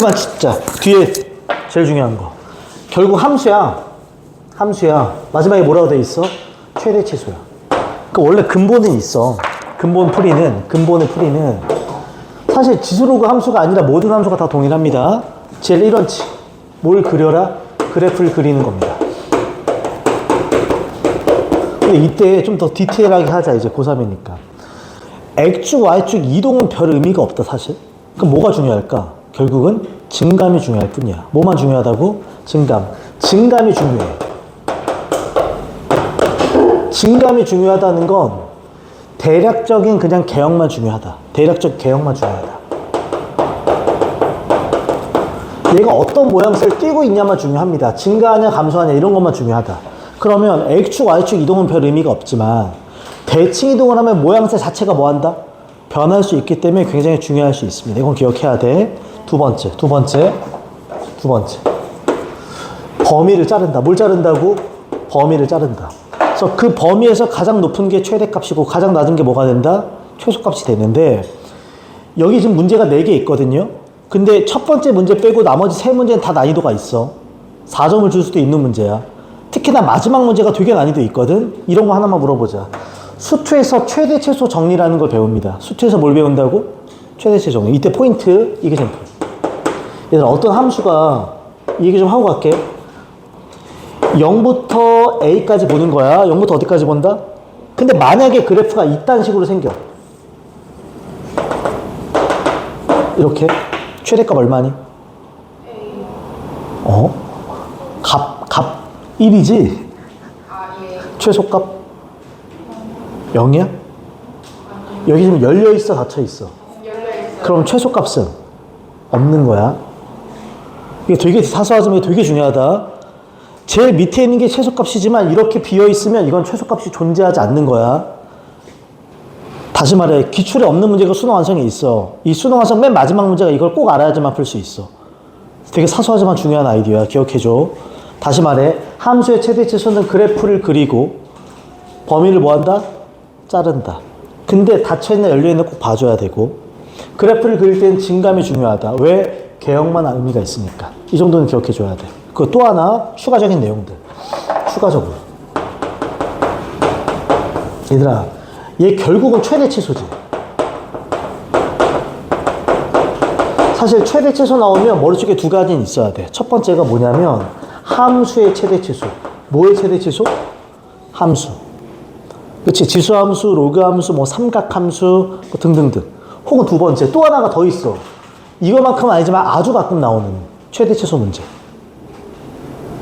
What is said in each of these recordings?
포인트만 진짜 뒤에 제일 중요한 거. 결국 함수야. 마지막에 뭐라고 돼 있어? 최대 치수야. 그러니까 원래 근본은 있어. 근본의 풀이는 사실 지수로그 함수가 아니라 모든 함수가 다 동일합니다. 제일 1원칙. 뭘 그려라? 그래프를 그리는 겁니다. 근데 이때 좀 더 디테일하게 하자. 이제 고3이니까. X축, Y축 이동은 별 의미가 없다, 사실. 그럼 뭐가 중요할까? 결국은 증감이 중요할 뿐이야. 뭐만 중요하다고? 증감이 중요해. 증감이 중요하다는 건 대략적인 그냥 개형만 중요하다. 얘가 어떤 모양새를 띄고 있냐만 중요합니다. 증가하냐 감소하냐 이런 것만 중요하다. 그러면 X축, Y축 이동은 별 의미가 없지만 대칭 이동을 하면 모양새 자체가 뭐한다? 변할 수 있기 때문에 굉장히 중요할 수 있습니다. 이건 기억해야 돼. 두 번째. 범위를 자른다. 뭘 자른다고? 범위를 자른다. 그래서 그 범위에서 가장 높은 게 최대값이고 가장 낮은 게 뭐가 된다? 최소값이 되는데 여기 지금 문제가 4개 있거든요. 근데 첫 번째 문제 빼고 나머지 3문제는 다 난이도가 있어. 4점을 줄 수도 있는 문제야. 특히나 마지막 문제가 되게 난이도 있거든. 이런 거 하나만 물어보자. 수투에서 최대 최소 정리라는 걸 배웁니다. 수투에서 뭘 배운다고? 최대 최소 정리. 이때 포인트 이게젠플. 얘들아 어떤 함수가 이 얘기 좀 하고 갈게. 0부터 A까지 보는 거야. 0부터 어디까지 본다? 근데 만약에 그래프가 이딴 식으로 생겨. 이렇게. 최대값 얼마니? 값 1이지? 최소값 0이야? 여기 지금 열려있어, 닫혀있어? 그럼 최소값은 없는 거야. 이게 되게 사소하지만 되게 중요하다. 제일 밑에 있는 게 최소값이지만 이렇게 비어있으면 이건 최소값이 존재하지 않는 거야. 다시 말해 기출에 없는 문제가 수능 완성에 있어. 이 수능 완성 맨 마지막 문제가 이걸 꼭 알아야지만 풀 수 있어. 되게 사소하지만 중요한 아이디어야. 기억해줘. 다시 말해 함수의 최대치수는 그래프를 그리고 범위를 뭐한다? 자른다. 근데 닫혀있나 열려있나 꼭 봐줘야 되고 그래프를 그릴 때는 증감이 중요하다. 왜? 개형만 의미가 있으니까. 이 정도는 기억해줘야 돼. 그 또 하나 추가적인 내용들. 추가적으로 얘들아 얘 결국은 최대치수지. 사실 최대치수 나오면 머릿속에 두 가지는 있어야 돼. 첫 번째가 뭐냐면 함수의 최대치수. 뭐의 최대치수? 함수. 그치? 지수함수, 로그함수, 뭐 삼각함수 뭐 등등등. 혹은 두 번째 또 하나가 더 있어. 이거만큼은 아니지만 아주 가끔 나오는 최대치수 문제.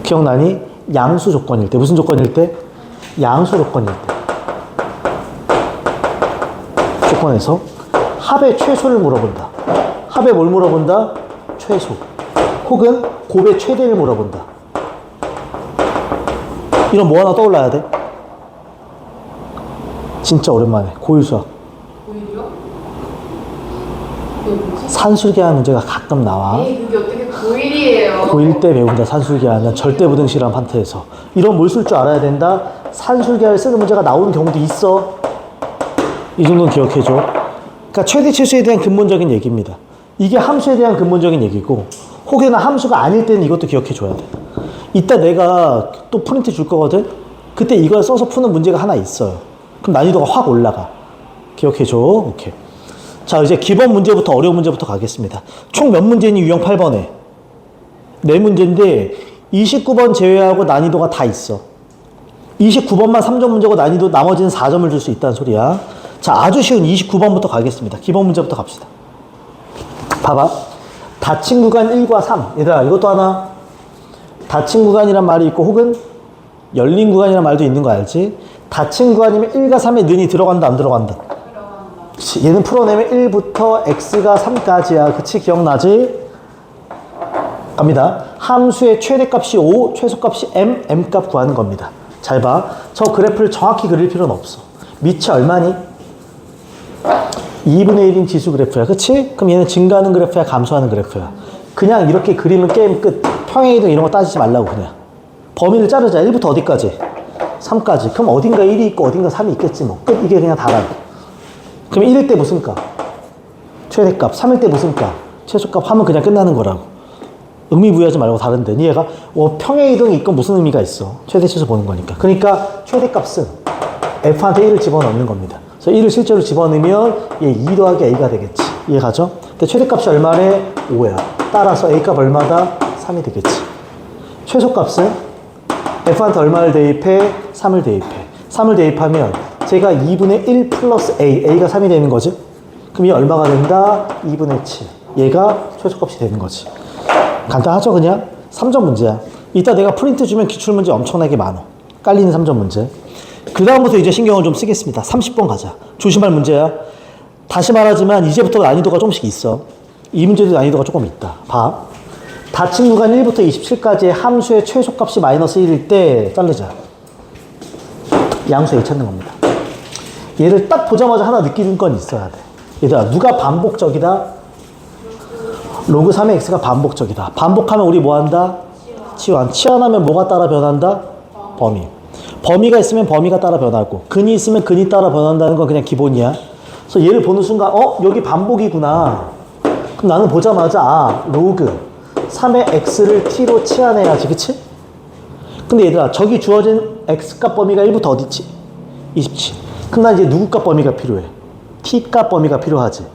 기억나니? 양수 조건일 때. 무슨 조건일 때? 양수 조건일 때. 조건에서 합의 최소를 물어본다. 합의 뭘 물어본다? 최소. 혹은 곱의 최대를 물어본다. 이런 뭐 하나 떠올라야 돼? 진짜 오랜만에 고1 수학. 고1이요? 그게 뭐지? 산술계한 문제가 가끔 나와. 에이 그게 어떻게 고1이에요? 고1 때 배운다. 산술계한은 절대 부등식이란 판트에서. 이런 뭘 쓸 줄 알아야 된다. 산술계한을 쓰는 문제가 나오는 경우도 있어. 이 정도는 기억해줘. 그러니까 최대치수에 대한 근본적인 얘기입니다. 이게 함수에 대한 근본적인 얘기고 혹여나 함수가 아닐 때는 이것도 기억해줘야 돼. 이따 내가 또 프린트 줄 거거든. 그때 이걸 써서 푸는 문제가 하나 있어요. 그럼 난이도가 확 올라가. 기억해줘. 오케이. 자 이제 기본 문제부터 어려운 문제부터 가겠습니다. 총 몇 문제니? 유형 8번에 4문제인데 29번 제외하고 난이도가 다 있어. 29번만 3점 문제고 난이도 나머지는 4점을 줄 수 있다는 소리야. 자 아주 쉬운 29번부터 가겠습니다. 기본 문제부터 갑시다. 봐봐. 닫힌 구간 1과 3. 얘들아 이것도 하나. 닫힌 구간이란 말이 있고 혹은 열린 구간이란 말도 있는 거 알지? 닫힌 구간이면 1과 3에 는이 들어간다 안 들어간다? 그치. 얘는 풀어내면 1부터 x가 3까지야. 그치? 기억나지? 갑니다. 함수의 최대값이 5, 최소값이 m, m값 구하는 겁니다. 잘 봐. 저 그래프를 정확히 그릴 필요는 없어. 밑이 얼마니? 2분의 1인 지수 그래프야. 그치? 그럼 얘는 증가하는 그래프야 감소하는 그래프야. 그냥 이렇게 그리면 게임 끝. 평행이동 이런 거 따지지 말라고 그냥. 범위를 자르자. 1부터 어디까지? 3까지. 그럼 어딘가 1이 있고 어딘가 3이 있겠지 뭐. 끝. 이게 그냥 다라고. 그럼 1일 때 무슨 값? 최대값. 3일 때 무슨 값? 최소값 하면 그냥 끝나는 거라고. 의미 부여하지 말고 다른데. 이해가? 평행 이동이 있건 무슨 의미가 있어? 최대 최소 보는 거니까. 그러니까 최대값은 f한테 1을 집어넣는 겁니다. 그래서 1을 실제로 집어넣으면 얘 2 더하기 a가 되겠지. 이해가죠? 근데 최대값이 얼마래? 5야. 따라서 a값 얼마다? 3이 되겠지. 최소값은 f한테 얼마를 대입해? 3을 대입해. 3을 대입하면 제가 2분의 1 플러스 a가 3이 되는 거지. 그럼 얘 얼마가 된다? 2분의 7. 얘가 최소값이 되는 거지. 간단하죠, 그냥? 3점 문제야. 이따 내가 프린트 주면 기출문제 엄청나게 많아. 깔리는 3점 문제. 그 다음부터 이제 신경을 좀 쓰겠습니다. 30번 가자. 조심할 문제야. 다시 말하지만 이제부터 난이도가 조금씩 있어. 이 문제도 난이도가 조금 있다. 봐. 닫힌 구간 1부터 27까지의 함수의 최소값이 마이너스 1일 때 자르자. 양수 A 찾는 겁니다. 얘를 딱 보자마자 하나 느끼는 건 있어야 돼. 얘들아, 누가 반복적이다? 로그 3의 x가 반복적이다. 반복하면 우리 뭐 한다? 치환. 치환하면 뭐가 따라 변한다? 범위. 범위가 있으면 범위가 따라 변하고, 근이 있으면 근이 따라 변한다는 건 그냥 기본이야. 그래서 얘를 보는 순간, 여기 반복이구나. 그럼 나는 보자마자, 로그 3의 x를 t로 치환해야지, 그치? 근데 얘들아, 저기 주어진 x값 범위가 1부터 어디지? 27. 그럼 난 이제 누구 값 범위가 필요해? t값 범위가 필요하지.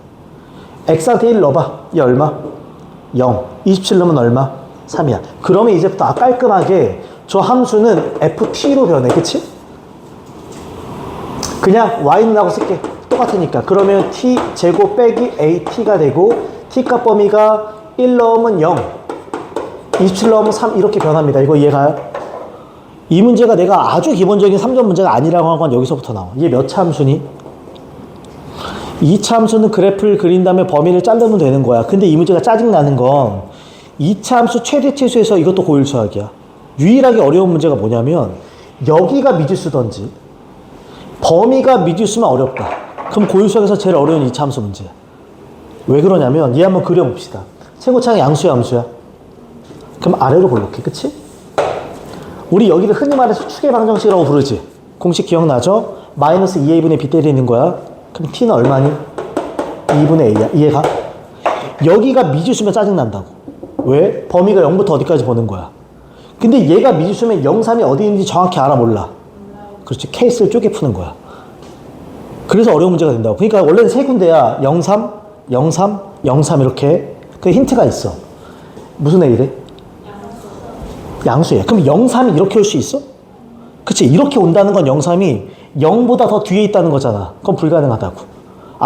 x한테 1 넣어봐. 얘 얼마? 0. 27 넣으면 얼마? 3이야. 그러면 이제부터 깔끔하게 저 함수는 ft로 변해. 그치? 그냥 y는 하고 쓸게. 똑같으니까. 그러면 t 제곱 빼기 at가 되고 t값 범위가 1 넣으면 0. 27 넣으면 3 이렇게 변합니다. 이거 이해가요? 이 문제가 내가 아주 기본적인 3점 문제가 아니라고 한 건 여기서부터 나와. 이게 몇 차 함수니? 2차 함수는 그래프를 그린 다음에 범위를 자르면 되는 거야. 근데 이 문제가 짜증나는 건 2차 함수 최대 최소에서 이것도 고일수학이야. 유일하게 어려운 문제가 뭐냐면 여기가 미지수던지 범위가 미지수면 어렵다. 그럼 고일수학에서 제일 어려운 2차 함수 문제야. 왜 그러냐면 얘 한번 그려봅시다. 최고차는 양수야 함수야? 그럼 아래로 볼록해. 그치? 우리 여기를 흔히 말해서 축의 방정식이라고 부르지. 공식 기억나죠? 마이너스 2a분의 b 때리는 거야. 그럼 t는 얼마니? 2분의 a야. 이해가? 여기가 미지수면 짜증난다고. 왜? 범위가 0부터 어디까지 보는 거야. 근데 얘가 미지수면 0, 3이 어디 있는지 정확히 알아 몰라. 그렇지. 케이스를 쪼개 푸는 거야. 그래서 어려운 문제가 된다고. 그러니까 원래는 세 군데야. 0, 3, 0, 3, 0, 3 이렇게. 그 힌트가 있어. 무슨 A래? 양수야. 그럼 0, 3이 이렇게 올 수 있어? 그치? 이렇게 온다는 건 0, 3이 0보다 더 뒤에 있다는 거잖아. 그건 불가능하다고.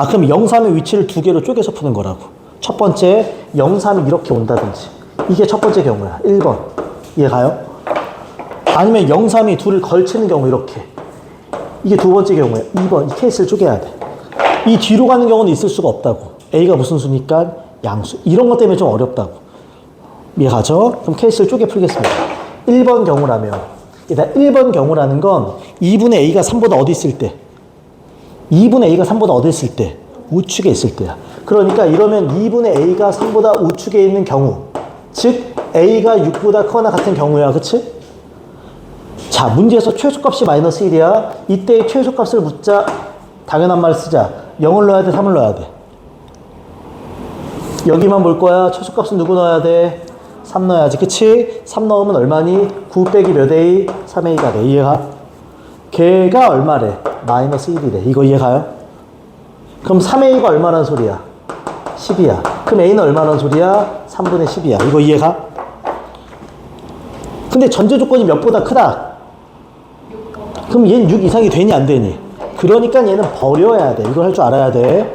그럼 0, 3의 위치를 두 개로 쪼개서 푸는 거라고. 첫 번째, 0, 3이 이렇게 온다든지. 이게 첫 번째 경우야. 1번. 이해가요? 아니면 0, 3이 둘을 걸치는 경우 이렇게. 이게 두 번째 경우야. 2번. 이 케이스를 쪼개야 돼. 이 뒤로 가는 경우는 있을 수가 없다고. A가 무슨 수니까? 양수. 이런 것 때문에 좀 어렵다고. 이해가죠? 그럼 케이스를 쪼개 풀겠습니다. 1번 경우라면, 일단 1번 경우라는 건 2분의 a가 3보다 어디 있을 때? 2분의 a가 3보다 어디 있을 때? 우측에 있을 때야. 그러니까 이러면 2분의 a가 3보다 우측에 있는 경우, 즉 a가 6보다 크거나 같은 경우야. 그치? 자, 문제에서 최소값이 마이너스 1이야. 이때의 최소값을 묻자. 당연한 말 쓰자. 0을 넣어야 돼? 3을 넣어야 돼? 여기만 볼 거야. 최소값은 누구 넣어야 돼? 3 넣어야지. 그치? 3 넣으면 얼마니? 9 빼기 몇 A? 3A가 돼. 이해가? 걔가 얼마래? 마이너스 1이래. 이거 이해가요? 그럼 3A가 얼마란 소리야? 10이야. 그럼 A는 얼마란 소리야? 3분의 10이야. 이거 이해가? 근데 전제 조건이 몇보다 크다? 그럼 얘는 6 이상이 되니 안 되니? 그러니까 얘는 버려야 돼. 이걸 할 줄 알아야 돼.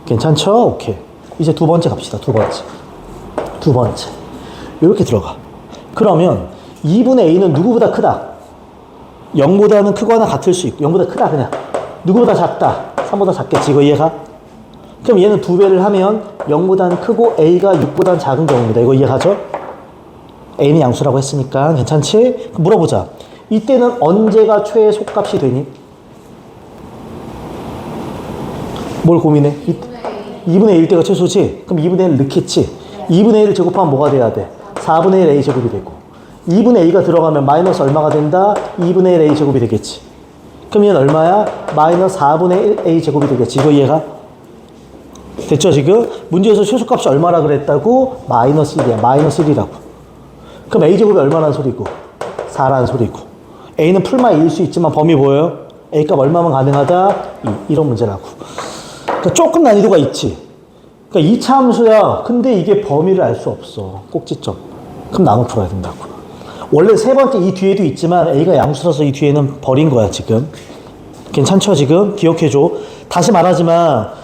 괜찮죠? 오케이. 이제 두 번째 갑시다. 두 번째. 이렇게 들어가. 그러면 2분의 a는 누구보다 크다? 0보다는 크거나 같을 수 있고 0보다 크다 그냥. 누구보다 작다? 3보다 작겠지. 이거 이해가? 그럼 얘는 2배를 하면 0보다는 크고 a가 6보다는 작은 경우입니다. 이거 이해가죠? a는 양수라고 했으니까 괜찮지? 그럼 물어보자. 이때는 언제가 최소값이 되니? 뭘 고민해? 2분의 1 때가 최소지? 그럼 2분의 1을 넣겠지? 2분의 1을 제곱하면 뭐가 돼야 돼? 4분의 1 a 제곱이 되고 2분의 a가 들어가면 마이너스 얼마가 된다? 2분의 1 a 제곱이 되겠지. 그럼 얘는 얼마야? 마이너스 4분의 1 a 제곱이 되겠지. 이거 이해가? 됐죠, 지금? 문제에서 최소값이 얼마라 그랬다고? 마이너스 1이야. 마이너스 1이라고. 그럼 A제곱이 얼마라는 소리고? 4라는 소리고. A는 풀마 2일 수 있지만 범위 보여요? A값 얼마면 가능하다? 2. 이런 문제라고. 그러니까 조금 난이도가 있지. 그러니까 2차 함수야. 근데 이게 범위를 알 수 없어. 꼭지점. 그럼 나눠 풀어야 된다고. 원래 세 번째 이 뒤에도 있지만 A가 양수라서 이 뒤에는 버린 거야, 지금. 괜찮죠, 지금? 기억해줘. 다시 말하지만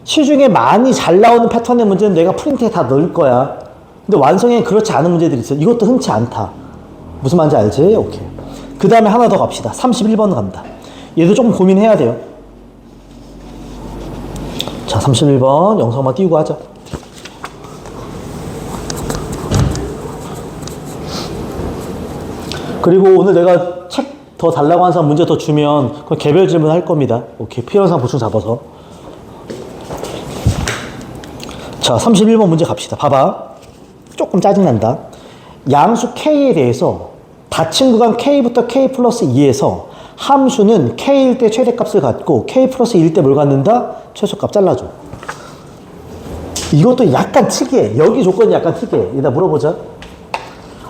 시중에 많이 잘 나오는 패턴의 문제는 내가 프린트에 다 넣을 거야. 근데 완성에 그렇지 않은 문제들이 있어. 이것도 흔치 않다. 무슨 말인지 알지? 오케이. 그 다음에 하나 더 갑시다. 31번 갑니다. 얘도 조금 고민해야 돼요. 자, 31번 영상만 띄우고 하자. 그리고 오늘 내가 책 더 달라고 하는 사람 문제 더 주면 그건 개별 질문 할 겁니다. 오케이. 필요한 보충 잡아서. 자, 31번 문제 갑시다. 봐봐. 조금 짜증난다. 양수 K에 대해서 닫힌 구간 K부터 K 플러스 2에서 함수는 K일 때 최대값을 갖고 K 플러스 2일 때 뭘 갖는다? 최소값 잘라줘. 이것도 약간 특이해. 여기 조건이 약간 특이해. 이따 물어보자.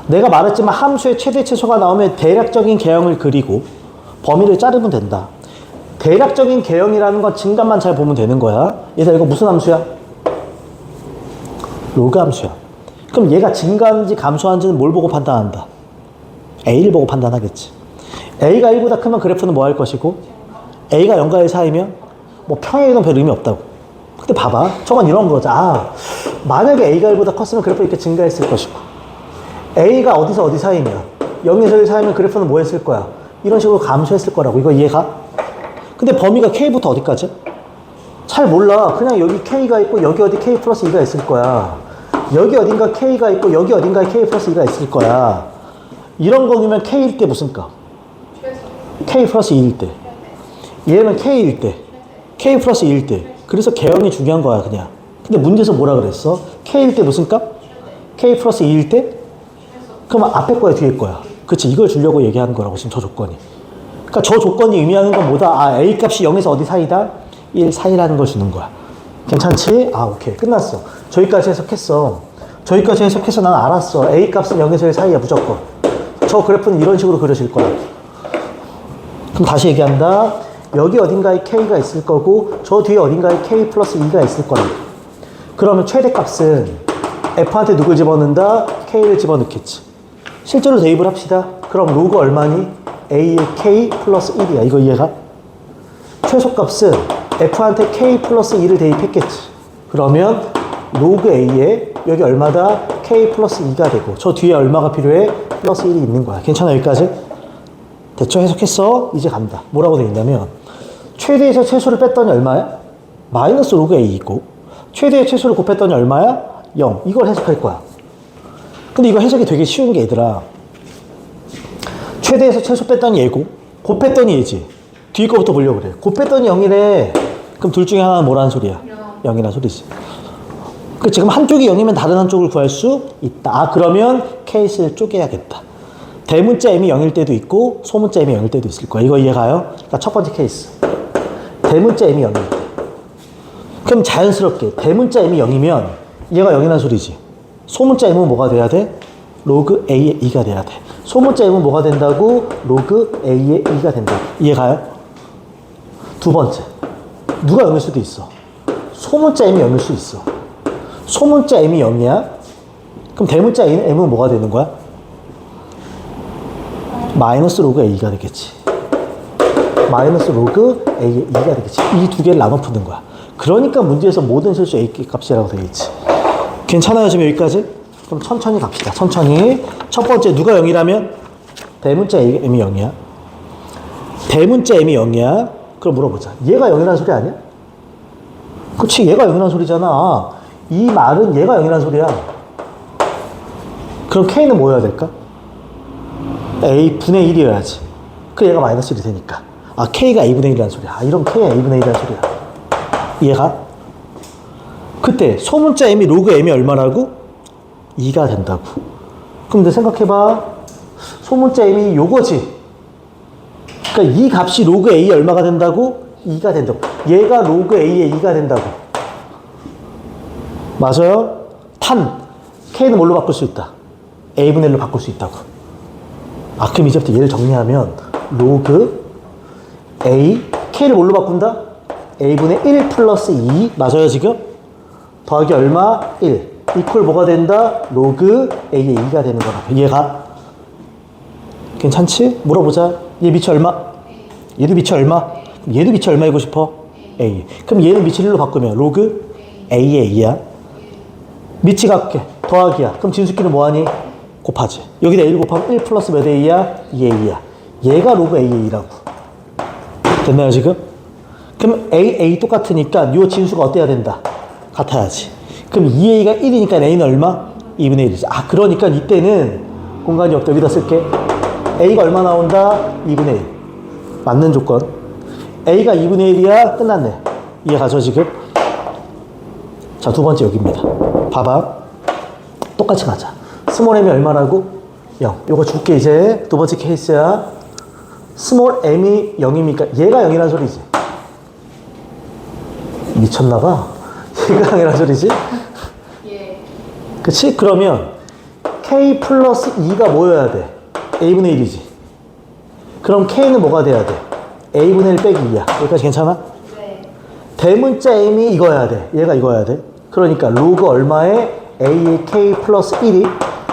내가 말했지만 함수의 최대 최소가 나오면 대략적인 개형을 그리고 범위를 자르면 된다. 대략적인 개형이라는 건 증감만 잘 보면 되는 거야. 얘들아, 이거 무슨 함수야? 로그 함수야. 그럼 얘가 증가한지 감소한지는 뭘 보고 판단한다? A를 보고 판단하겠지. A가 1보다 크면 그래프는 뭐 할 것이고, A가 0과 1 사이면 뭐 평행이동 별 의미 없다고. 근데 봐봐. 저건 이런 거죠. 아, 만약에 A가 1보다 컸으면 그래프 이렇게 증가했을 것이고, A가 어디서 어디 사이면 0에서 1 사이면 그래프는 뭐 했을 거야? 이런 식으로 감소했을 거라고. 이거 이해가? 근데 범위가 K부터 어디까지? 잘 몰라. 그냥 여기 K가 있고 여기 어디 K 플러스 2가 있을 거야. 여기 어딘가 K가 있고 여기 어딘가에 K 플러스 2가 있을 거야. 이런 거면 K일 때 무슨 값? K 플러스 2일 때. 얘는 K일 때. K 플러스 2일 때. 그래서 개형이 중요한 거야, 그냥. 근데 문제에서 뭐라 그랬어? K일 때 무슨 값? K 플러스 2일 때? 그러면 앞에 거야, 뒤에 거야? 그치, 이걸 주려고 얘기하는 거라고, 지금 저 조건이. 그러니까 저 조건이 의미하는 건 뭐다? 아, A 값이 0에서 어디 사이다? 1 사이라는 걸 주는 거야. 괜찮지? 아, 오케이. 끝났어. 저기까지 해석했어. 저기까지 해석해서 난 알았어. A 값은 0에서 1 사이야, 무조건. 저 그래프는 이런 식으로 그려질 거야. 그럼 다시 얘기한다. 여기 어딘가에 K가 있을 거고, 저 뒤에 어딘가에 K 플러스 2가 있을 거야. 그러면 최대값은 F한테 누굴 집어넣는다? K를 집어넣겠지. 실제로 대입을 합시다. 그럼 로그 얼마니? A의 K 플러스 1이야. 이거 이해가? 최소값은 F한테 K 플러스 2를 대입했겠지. 그러면 로그 A에 여기 얼마다? K 플러스 2가 되고 저 뒤에 얼마가 필요해? 플러스 1이 있는 거야. 괜찮아, 여기까지? 대충 해석했어? 이제 간다. 뭐라고 되어 있냐면 최대에서 최소를 뺐더니 얼마야? 마이너스 로그 A이고 최대의 최소를 곱했더니 얼마야? 0. 이걸 해석할 거야. 근데 이거 해석이 되게 쉬운 게 얘들아. 최대에서 최소 뺐더니 얘고 곱했더니 얘지. 뒤에 거부터 보려고 그래. 곱했더니 0이래. 그럼 둘 중에 하나는 뭐라는 소리야? 0이라는 소리지. 그 지금 한쪽이 0이면 다른 한쪽을 구할 수 있다. 아, 그러면 케이스를 쪼개야겠다. 대문자 m이 0일 때도 있고 소문자 m이 0일 때도 있을 거야. 이거 이해가요? 그러니까 첫 번째 케이스. 대문자 m이 0일 때. 그럼 자연스럽게 대문자 m이 0이면 얘가 0이라는 소리지. 소문자 m은 뭐가 돼야 돼? 로그 a의 2가 돼야 돼. 소문자 m은 뭐가 된다고? 로그 a의 2가 된다. 이해가요? 두 번째. 누가 0일 수도 있어. 소문자 m이 0일 수 있어. 소문자 m이 0이야? 그럼 대문자 m은 뭐가 되는 거야? 마이너스 로그 a가 되겠지. 마이너스 로그 a의 2가 되겠지. 이 두 개를 나눠 푸는 거야. 그러니까 문제에서 모든 실수 a 값이라고 되어 있지. 괜찮아요, 지금 여기까지? 그럼 천천히 갑시다. 천천히. 첫 번째, 누가 0이라면? 대문자 m이 0이야. 대문자 m이 0이야. 그럼 물어보자. 얘가 0이라는 소리 아니야? 그치, 얘가 0이라는 소리잖아. 이 말은 얘가 0이라는 소리야. 그럼 K는 뭐여야 될까? A 분의 1이어야지. 그 얘가 마이너스 1이 되니까. 아, K가 A분의 1이라는 소리야. 아, 이런 K가 A분의 1이라는 소리야. 이해가? 그때 소문자 M이 로그 M이 얼마라고? 2가 된다고. 그럼 내 생각해봐. 소문자 M이 요거지. 그러니까 이 값이 로그 A에 얼마가 된다고? 2가 된다고. 얘가 로그 A에 2가 된다고. 맞아요? 탄. K는 뭘로 바꿀 수 있다? A분의 1로 바꿀 수 있다고. 아, 그럼 이제부터 얘를 정리하면 로그 A, K를 뭘로 바꾼다? A분의 1 플러스 2. 맞아요, 지금? 더하기 얼마? 1. 이퀄 뭐가 된다? 로그 A의 2가 되는 거라고. 이해가? 괜찮지? 물어보자. 얘 밑이 얼마? 얘도 밑이 얼마? 그럼 얘도 밑이 얼마이고 싶어? A. 그럼 얘는 밑을 1로 바꾸면 로그 A의 2야. 밑이 같게 더하기야. 그럼 진수끼리 뭐하니? 곱하지. 여기다 1 곱하면 1 플러스 몇 A야? 2A야. 얘가 로그 A의 2라고. 됐나요 지금? 그럼 A 똑같으니까 요 진수가 어때야 된다? 같아야지. 그럼 2A가 1이니까 A는 얼마? 2분의 1이지. 아, 그러니까 이때는 공간이 없다. 여기다 쓸게. A가 얼마 나온다? 2분의 1. 맞는 조건. A가 2분의 1이야? 끝났네. 이해가죠 지금? 자, 두 번째 여기입니다. 봐봐. 똑같이 가자. 스몰 m이 얼마라고? 0. 요거 줄게 이제. 두 번째 케이스야. 스몰 m이 0이니까 얘가 0이란 소리지. 미쳤나봐. 얘가 0이란 소리지? 예. 그치? 그러면 k 플러스 2가 뭐여야 돼? a분의 1이지. 그럼 k는 뭐가 돼야 돼? a분의 1 빼기 2야. 여기까지 괜찮아? 네. 대문자 m이 이거야 돼. 얘가 이거야 돼. 그러니까 로그 얼마에 a의 k 플러스 1이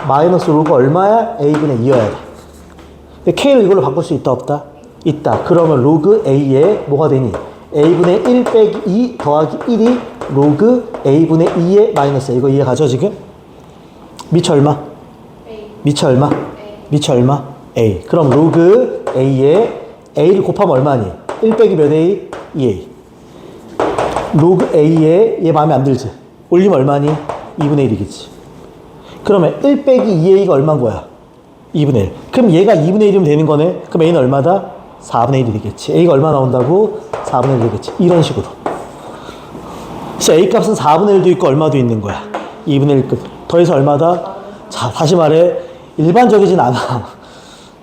마이너스 로그 얼마야? a분의 2여야 돼. k를 이걸로 바꿀 수 있다 없다? 있다. 그러면 로그 a에 뭐가 되니? a분의 1 빼기 2 더하기 1이 로그 a분의 2의 마이너스. 이거 이해가죠 지금? 미치 얼마? A. 미치 얼마? 미치 얼마? a. 그럼 로그 a에 a를 곱하면 얼마니? 1 빼기 몇 a? 2a. 로그 a에 얘 마음에 안 들지? 올리면 얼마니? 2분의 1이겠지. 그러면 1 빼기 2a가 얼마인 거야? 2분의 1. 그럼 얘가 2분의 1이면 되는 거네? 그럼 a는 얼마다? 4분의 1이 되겠지. a가 얼마 나온다고? 4분의 1 되겠지. 이런 식으로. 그래서 a 값은 4분의 1도 있고 얼마도 있는 거야? 2분의 1 끝. 더해서 얼마다? 자, 다시 말해. 일반적이진 않아.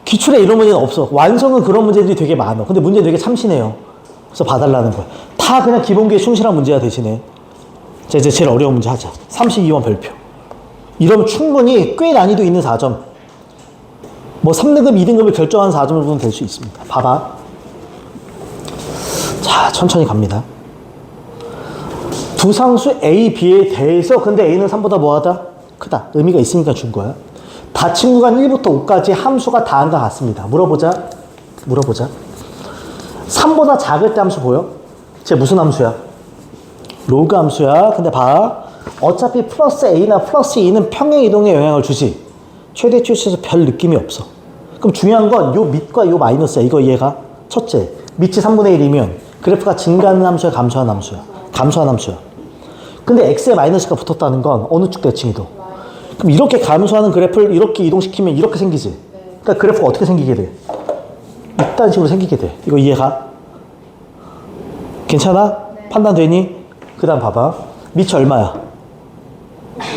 기출에 이런 문제는 없어. 완성은 그런 문제들이 되게 많아. 근데 문제 되게 참신해요. 그래서 봐달라는 거야. 다 그냥 기본기에 충실한 문제야 대신에. 자, 이제 제일 어려운 문제 하자. 32번 별표. 이러면 충분히 꽤 난이도 있는 4점. 뭐 3등급, 2등급을 결정한 4점을 보면 될 수 있습니다. 봐봐. 자, 천천히 갑니다. 두 상수 A, B에 대해서 근데 A는 3보다 뭐하다? 크다. 의미가 있으니까 준 거야. 닫힌 구간 1부터 5까지 함수가 다한과 같습니다. 물어보자. 3보다 작을 때 함수 보여? 쟤 무슨 함수야? 로그 함수야. 근데 봐. 어차피 플러스 A나 플러스 2는 평행이동에 영향을 주지. 최대 최소에서 별 느낌이 없어. 그럼 중요한 건 요 밑과 요 마이너스야. 이거 이해가? 첫째, 밑이 3분의 1이면 그래프가 증가하는 함수야, 감소하는 함수야? 감소하는 함수야. 근데 x에 마이너스가 붙었다는 건 어느 쪽 대칭이도? 그럼 이렇게 감소하는 그래프를 이렇게 이동시키면 이렇게 생기지? 그러니까 그래프가 어떻게 생기게 돼? 이딴 식으로 생기게 돼. 이거 이해가? 괜찮아? 네. 판단되니? 그 다음 봐봐. 밑이 얼마야?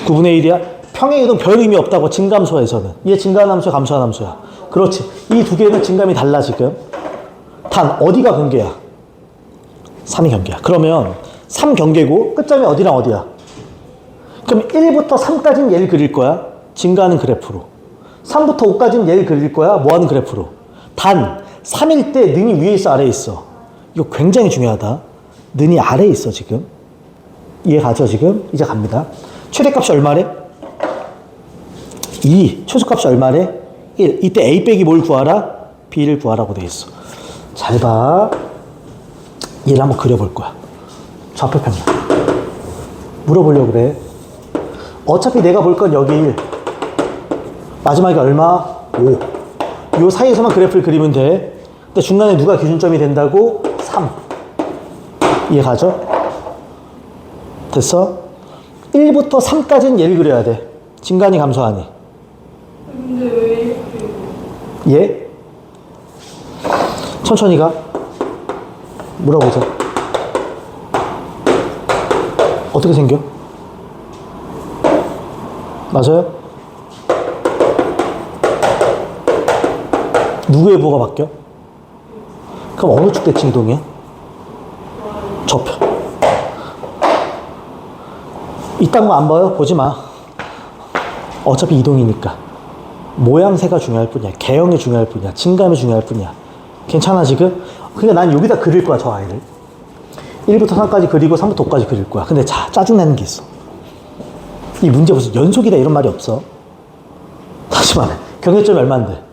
9분의 1이야? 평행이동 별 의미 없다고 증감소에서는. 얘 증가하는 함수야, 감소하는 함수야? 그렇지. 이 두 개는 증감이 달라 지금. 단 어디가 경계야? 3이 경계야. 그러면 3 경계고 끝점이 어디랑 어디야? 그럼 1부터 3까지는 얘를 그릴 거야. 증가하는 그래프로. 3부터 5까지는 얘를 그릴 거야. 뭐하는 그래프로. 단 3일 때 능이 위에 있어, 아래에 있어? 이거 굉장히 중요하다. 능이 아래에 있어 지금. 이해가죠 지금? 이제 갑니다. 최대값이 얼마래? 2. 최소값이 얼마래? 1. 이때 A 빼기 뭘 구하라? B를 구하라고 돼 있어. 잘 봐. 얘를 한번 그려볼 거야. 좌표평면. 물어보려고 그래. 어차피 내가 볼 건 여기 1. 마지막에 얼마? 5. 요 사이에서만 그래프를 그리면 돼. 근데 중간에 누가 기준점이 된다고? 3. 이해가죠? 됐어? 1부터 3까지는 얘를 그려야 돼. 증가하니 감소하니? 근데 왜 이렇게. 얘? 천천히 가. 물어보자. 어떻게 생겨? 맞아요? 누구의 부호가 바뀌어? 그럼 어느 쪽 대칭 이동이야? 저표. 이딴 거 안 봐요? 보지 마. 어차피 이동이니까. 모양새가 중요할 뿐이야. 개형이 중요할 뿐이야. 질감이 중요할 뿐이야. 괜찮아 지금? 그러니까 난 여기다 그릴 거야 저 아이를. 1부터 3까지 그리고 3부터 5까지 그릴 거야. 근데 짜증나는 게 있어. 이 문제 무슨 연속이다 이런 말이 없어. 다시 말해. 경계점이 얼만데?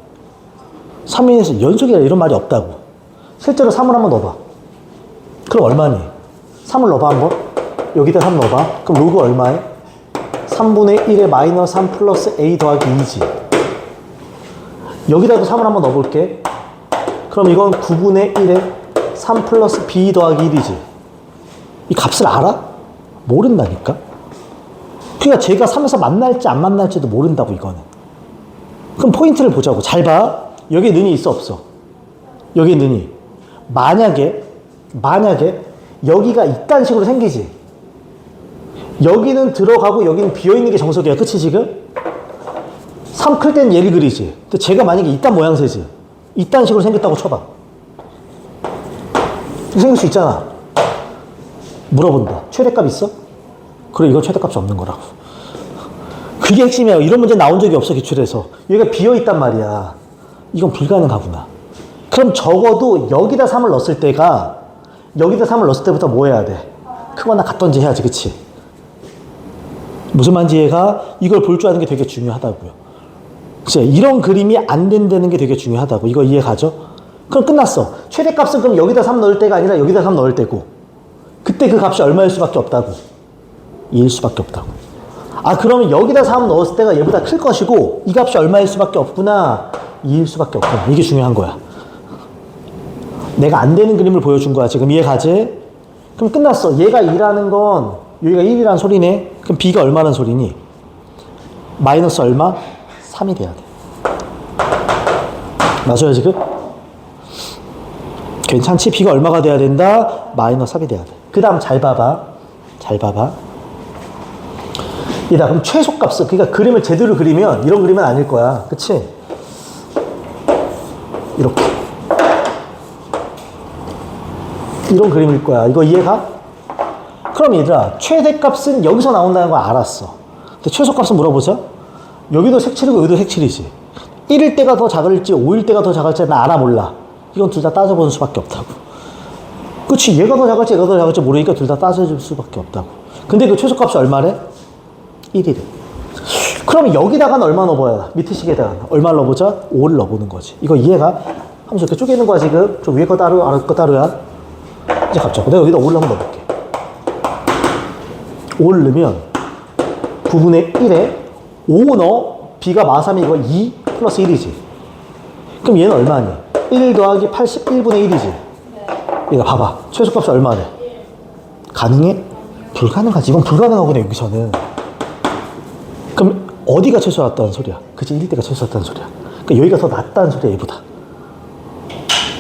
3인에서 연속이다 이런 말이 없다고. 실제로 3을 한번 넣어봐. 그럼 얼마니? 3을 넣어봐 한번. 여기다 3 넣어봐. 그럼 로그 얼마에? 3분의 1에 마이너스 3 플러스 a 더하기 2지. 여기다도 3을 한번 넣어볼게. 그럼 이건 9분의 1에 3 플러스 b 더하기 1이지. 이 값을 알아? 모른다니까? 그러니까 제가 3에서 만날지 안 만날지도 모른다고 이거는. 그럼 포인트를 보자고. 잘 봐. 여기에 는이 있어 없어? 여기에 는이. 만약에 여기가 이딴 식으로 생기지. 여기는 들어가고 여기는 비어있는 게 정석이야. 그치 지금? 3 클 땐 얘를 그리지. 근데 제가 만약에 이딴 모양새지. 이딴 식으로 생겼다고 쳐봐. 생길 수 있잖아. 물어본다. 최대값 있어? 그래 이건 최대값이 없는 거라고. 그게 핵심이야. 이런 문제 나온 적이 없어 기출에서. 여기가 비어있단 말이야. 이건 불가능하구나. 그럼 적어도 여기다 3을 넣었을 때가 여기다 3을 넣었을 때부터 뭐 해야 돼? 크거나 같던지 해야지. 그치? 무슨 말인지 이해가? 이걸 볼 줄 아는 게 되게 중요하다고요. 그치? 이런 그림이 안 된다는 게 되게 중요하다고. 이거 이해 가죠? 그럼 끝났어. 최대값은 그럼 여기다 3 넣을 때가 아니라 여기다 3 넣을 때고 그때 그 값이 얼마일 수밖에 없다고. 2일 수밖에 없다고. 아 그러면 여기다 3 넣었을 때가 얘보다 클 것이고 이 값이 얼마일 수밖에 없구나. 2일 수밖에 없구나. 이게 중요한 거야. 내가 안 되는 그림을 보여준 거야. 지금 이해 가지? 그럼 끝났어. 얘가 2라는 건 여기가 1이라는 소리네. 그럼 b가 얼마라는 소리니? 마이너스 얼마? 3이 돼야 돼. 맞아요 지금? 괜찮지? b가 얼마가 돼야 된다? 마이너스 3이 돼야 돼. 그 다음 잘 봐봐. 얘다 그럼 최소값은 그러니까 그림을 제대로 그리면 이런 그림은 아닐 거야. 그치? 이렇게 이런 그림일 거야. 이거 이해가? 그럼 얘들아 최대값은 여기서 나온다는 거 알았어. 근데 최소값은 물어보자. 여기도 색칠이고 여기도 색칠이지. 1일 때가 더 작을지 5일 때가 더 작을지 나 알아 몰라. 이건 둘 다 따져보는 수밖에 없다고. 그치? 얘가 더 작을지 얘가 더 작을지 모르니까 둘 다 따져줄 수밖에 없다고. 근데 그 최소값이 얼마래? 1이래. 그럼 여기다가는 얼마 넣어봐야? 밑에 식에다가 얼마 넣어보자? 5를 넣어보는 거지. 이거 이해가? 하면서 이렇게 쪼개는 거야 지금. 좀 위에 거 따로 아래 거 따로야. 이제 갑자기 내가 여기다 5를 한번 넣어볼게. 5를 넣으면 9분의 1에 5 넣어. b가 마3이 이거 2 플러스 1이지. 그럼 얘는 얼마니? 1 더하기 81분의 1이지. 얘가 봐봐. 최소값이 얼마네? 가능해? 불가능하지. 이건 불가능하구나 여기서는. 그럼 어디가 최소였다는 소리야? 그치? 1일 때가 최소였다는 소리야. 그러니까 여기가 더 낫다는 소리야 얘보다.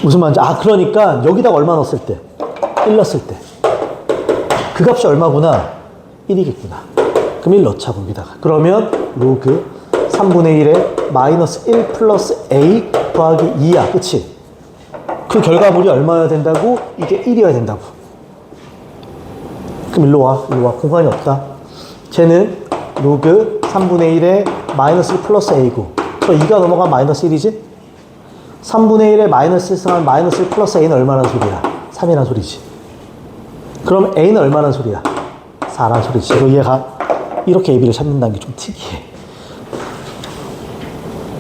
무슨 말인지. 아 그러니까 여기다가 얼마 넣었을 때? 1 넣었을 때. 그 값이 얼마구나? 1이겠구나. 그럼 1 넣자고 여기다가. 그러면 로그 3분의 1에 마이너스 1 플러스 a 더하기 2야. 그치? 그 결과물이 얼마여야 된다고? 이게 1이어야 된다고. 그럼 일로 와. 공간이 없다. 쟤는 로그 3분의 1에 마이너스 1 플러스 a고. 그럼 2가 넘어가면 마이너스 1이지? 3분의 1에 마이너스 1 승하면 마이너스 1 플러스 a는 얼마나 소리야? 3이란 소리지. 그럼 a는 얼마나 소리야? 4란 소리지. 이거 이해가? 이렇게 ab를 찾는다는 게 좀 특이해.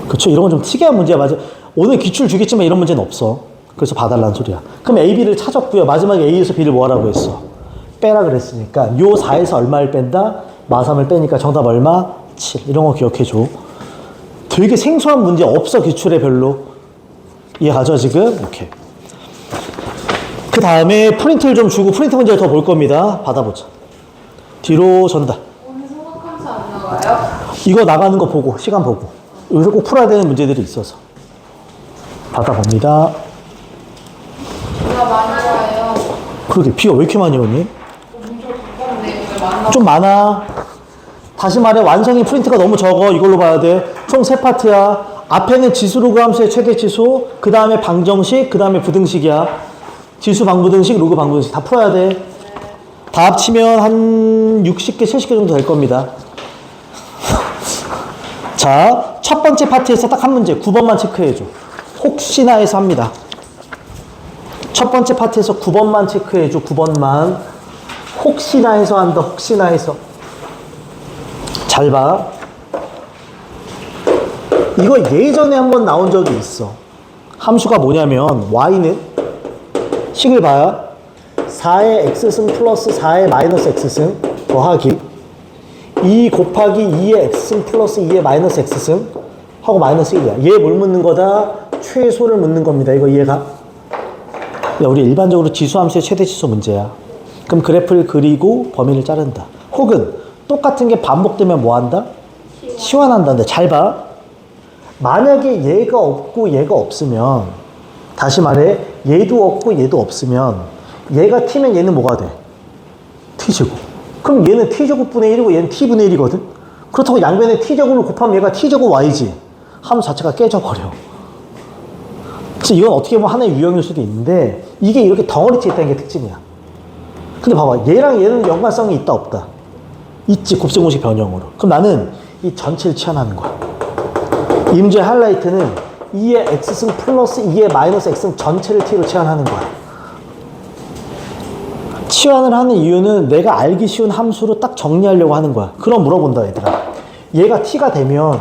그쵸? 이런 건 좀 특이한 문제야. 맞아. 오늘 기출 주겠지만 이런 문제는 없어. 그래서 봐달라는 소리야. 그럼 a, b를 찾았고요. 마지막에 a에서 b를 뭐 하라고 했어? 빼라 그랬으니까 요 4에서 얼마를 뺀다? 마3을 빼니까 정답 얼마? 7. 이런 거 기억해줘. 되게 생소한 문제 없어 기출에 별로. 이해가죠 지금? 이렇게. 그 다음에 프린트를 좀 주고 프린트 문제를 더 볼 겁니다. 받아보자. 뒤로 전달. 오늘 소각함수 안 나와요? 이거 나가는 거 보고 시간 보고 여기서 꼭 풀어야 되는 문제들이 있어서 받아봅니다. 비가 많이 와요. 그러게 비가 왜 이렇게 많이 오니? 문제 두껍네. 왜 많나? 좀 많아. 다시 말해 완성이 프린트가 너무 적어. 이걸로 봐야 돼. 총 3파트야. 앞에는 지수 로그 함수의 최대 지수, 그 다음에 방정식, 그 다음에 부등식이야. 지수 방부등식, 로그 방부등식 다 풀어야 돼. 다 합치면 한 60개, 70개 정도 될 겁니다. 자, 첫 번째 파트에서 딱 한 문제, 9번만 체크해줘. 혹시나 해서 합니다. 첫 번째 파트에서 9번만 체크해줘, 9번만. 혹시나 해서 한다, 혹시나 해서. 잘 봐. 이거 예전에 한번 나온 적이 있어. 함수가 뭐냐면, y는 식을 봐요. 4의 x승 플러스 4의 마이너스 x승 더하기 2 곱하기 2의 x승 플러스 2의 마이너스 x승 하고 마이너스 1이야. 얘 뭘 묻는 거다? 최소를 묻는 겁니다. 이거 이해가? 야, 우리 일반적으로 지수함수의 최대치수 문제야. 그럼 그래프를 그리고 범위를 자른다. 혹은 똑같은 게 반복되면 뭐 한다? 치환한다는데 잘 봐. 만약에 얘가 없고 얘가 없으면, 다시 말해 얘도 없고 얘도 없으면 얘가 t면 얘는 뭐가 돼? t제곱. 그럼 얘는 t제곱분의 1이고 얘는 t분의 1이거든? 그렇다고 양변에 t제곱을 곱하면 얘가 t제곱 y지. 함수 자체가 깨져버려. 그래서 이건 어떻게 보면 하나의 유형일 수도 있는데 이게 이렇게 덩어리째 있다는 게 특징이야. 근데 봐봐. 얘랑 얘는 연관성이 있다 없다? 있지. 곱셈공식 변형으로. 그럼 나는 이 전체를 치환하는 거야. 이 문제의 하이라이트는 2의 x승 플러스 2의 마이너스 x승 전체를 t로 치환하는 거야. 치환을 하는 이유는 내가 알기 쉬운 함수로 딱 정리하려고 하는 거야. 그럼 물어본다 얘들아. 얘가 t가 되면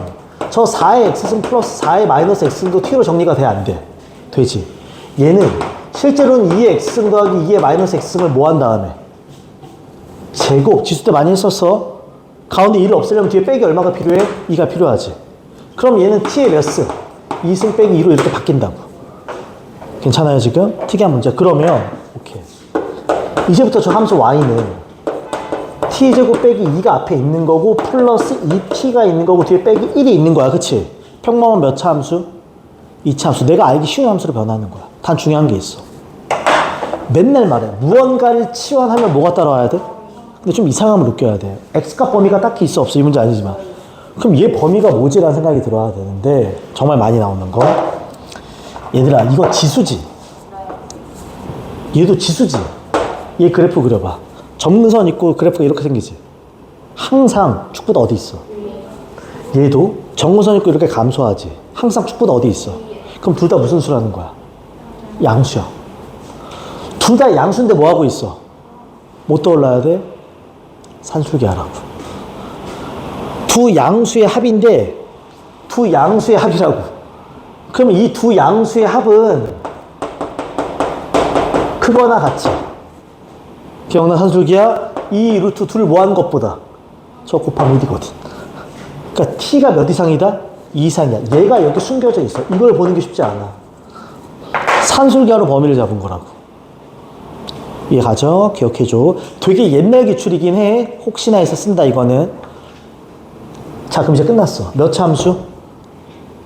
저 4의 x승 플러스 4의 마이너스 x승도 t로 정리가 돼 안 돼? 되지. 얘는 실제로는 2의 x승 더하기 2의 마이너스 x승을 뭐 한 다음에 제곱, 지수 때 많이 했었어. 가운데 2를 없애려면 뒤에 빼기 얼마가 필요해? 2가 필요하지. 그럼 얘는 t의 몇 승? 2승 빼기 2로 이렇게 바뀐다고. 괜찮아요 지금? 특이한 문제. 그러면 오케이. 이제부터 저 함수 y는 t제곱 빼기 2가 앞에 있는 거고 플러스 2t가 있는 거고 뒤에 빼기 1이 있는 거야. 그치? 평범한 몇 차 함수? 2차 함수. 내가 알기 쉬운 함수로 변하는 거야. 단 중요한 게 있어. 맨날 말해. 무언가를 치환하면 뭐가 따라와야 돼? 근데 좀 이상함을 느껴야 돼. x값 범위가 딱히 있어 없어? 이 문제 아니지만. 그럼 얘 범위가 뭐지? 라는 생각이 들어야 되는데 정말 많이 나오는 거. 얘들아 이거 지수지? 얘도 지수지? 얘 그래프 그려봐. 점근선 있고 그래프가 이렇게 생기지? 항상 축보다 어디 있어? 얘도 정근선 있고 이렇게 감소하지? 항상 축보다 어디 있어? 그럼 둘 다 무슨 수라는 거야? 양수야. 둘 다 양수인데 뭐 하고 있어? 뭐 떠올라야 돼? 산술기 하라고. 두 양수의 합인데 두 양수의 합이라고. 그러면 이 두 양수의 합은 크거나 같지. 기억나? 산술기야? 이 루트 둘을 뭐 하는 것보다 저 곱하면 1이거든. 그러니까 t가 몇 이상이다? 2 이상이야. 얘가 여기 숨겨져 있어. 이걸 보는 게 쉽지 않아. 산술기하로 범위를 잡은 거라고. 이해가죠? 기억해줘. 되게 옛날 기출이긴 해. 혹시나 해서 쓴다 이거는. 자 그럼 이제 끝났어. 몇 차 함수?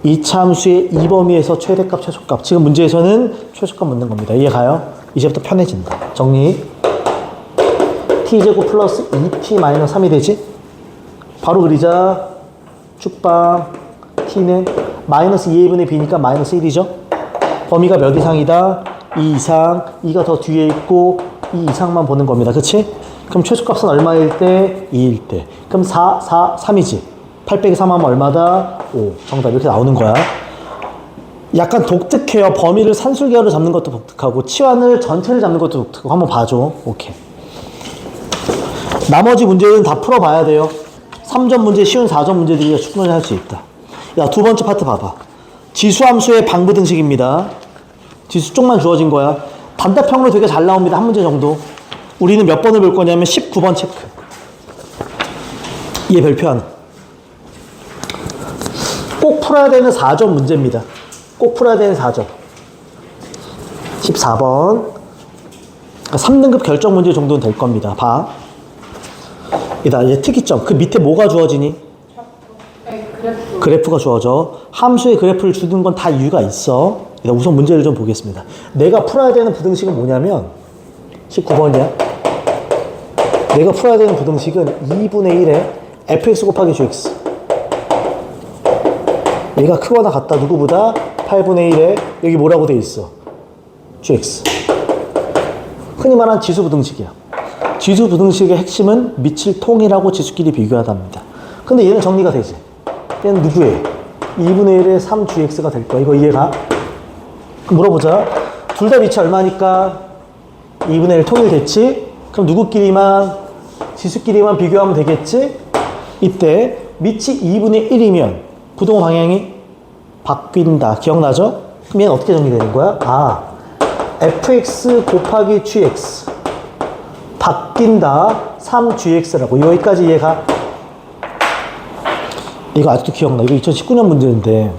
2차 함수의 이 범위에서 최대값 최소값. 지금 문제에서는 최소값 묻는 겁니다. 이해가요? 이제부터 편해진다. 정리. t제곱 플러스 2t 마이너스 3이 되지? 바로 그리자. 축방 t는 마이너스 2a분의 b니까 마이너스 1이죠? 범위가 몇 이상이다? 2 이상. 2가 더 뒤에 있고 2 이상만 보는 겁니다. 그치? 그럼 최소값은 얼마일 때? 2일 때. 그럼 3이지? 8 빼기 3 하면 얼마다? 5. 정답 이렇게 나오는 거야. 약간 독특해요. 범위를 산술계열로 잡는 것도 독특하고 치환을 전체를 잡는 것도 독특하고. 한번 봐줘. 오케이. 나머지 문제는 다 풀어봐야 돼요. 3점 문제, 쉬운 4점 문제들이 충분히 할 수 있다. 야, 두 번째 파트 봐봐. 지수함수의 방부등식입니다. 지수 쪽만 주어진 거야. 단답형으로 되게 잘 나옵니다. 한 문제 정도. 우리는 몇 번을 볼 거냐면 19번 체크. 얘 별표 하나. 꼭 풀어야 되는 4점 문제입니다. 꼭 풀어야 되는 4점. 14번. 3등급 결정 문제 정도는 될 겁니다. 봐. 얘 특이점. 그 밑에 뭐가 주어지니? 그래프가 주어져. 함수의 그래프를 주는 건 다 이유가 있어. 우선 문제를 좀 보겠습니다. 내가 풀어야 되는 부등식은 뭐냐면 19번이야. 내가 풀어야 되는 부등식은 2분의 1에 fx 곱하기 gx. 얘가 크거나 같다. 누구보다? 8분의 1에 여기 뭐라고 돼 있어? gx. 흔히 말하는 지수 부등식이야. 지수 부등식의 핵심은 밑을 통일하고 지수끼리 비교하답니다. 근데 얘는 정리가 되지. 얘는 누구예요? 2분의 1의 3gx가 될 거야. 이거 이해가? 그럼 물어보자. 둘 다 밑이 얼마니까? 2분의 1 통일됐지? 그럼 누구끼리만, 지수끼리만 비교하면 되겠지? 이때 밑이 2분의 1이면 부동 방향이 바뀐다. 기억나죠? 그럼 얘는 어떻게 정리되는 거야? 아, fx 곱하기 gx 바뀐다. 3gx라고. 여기까지 이해가? 이거 아직도 기억나. 이거 2019년 문제인데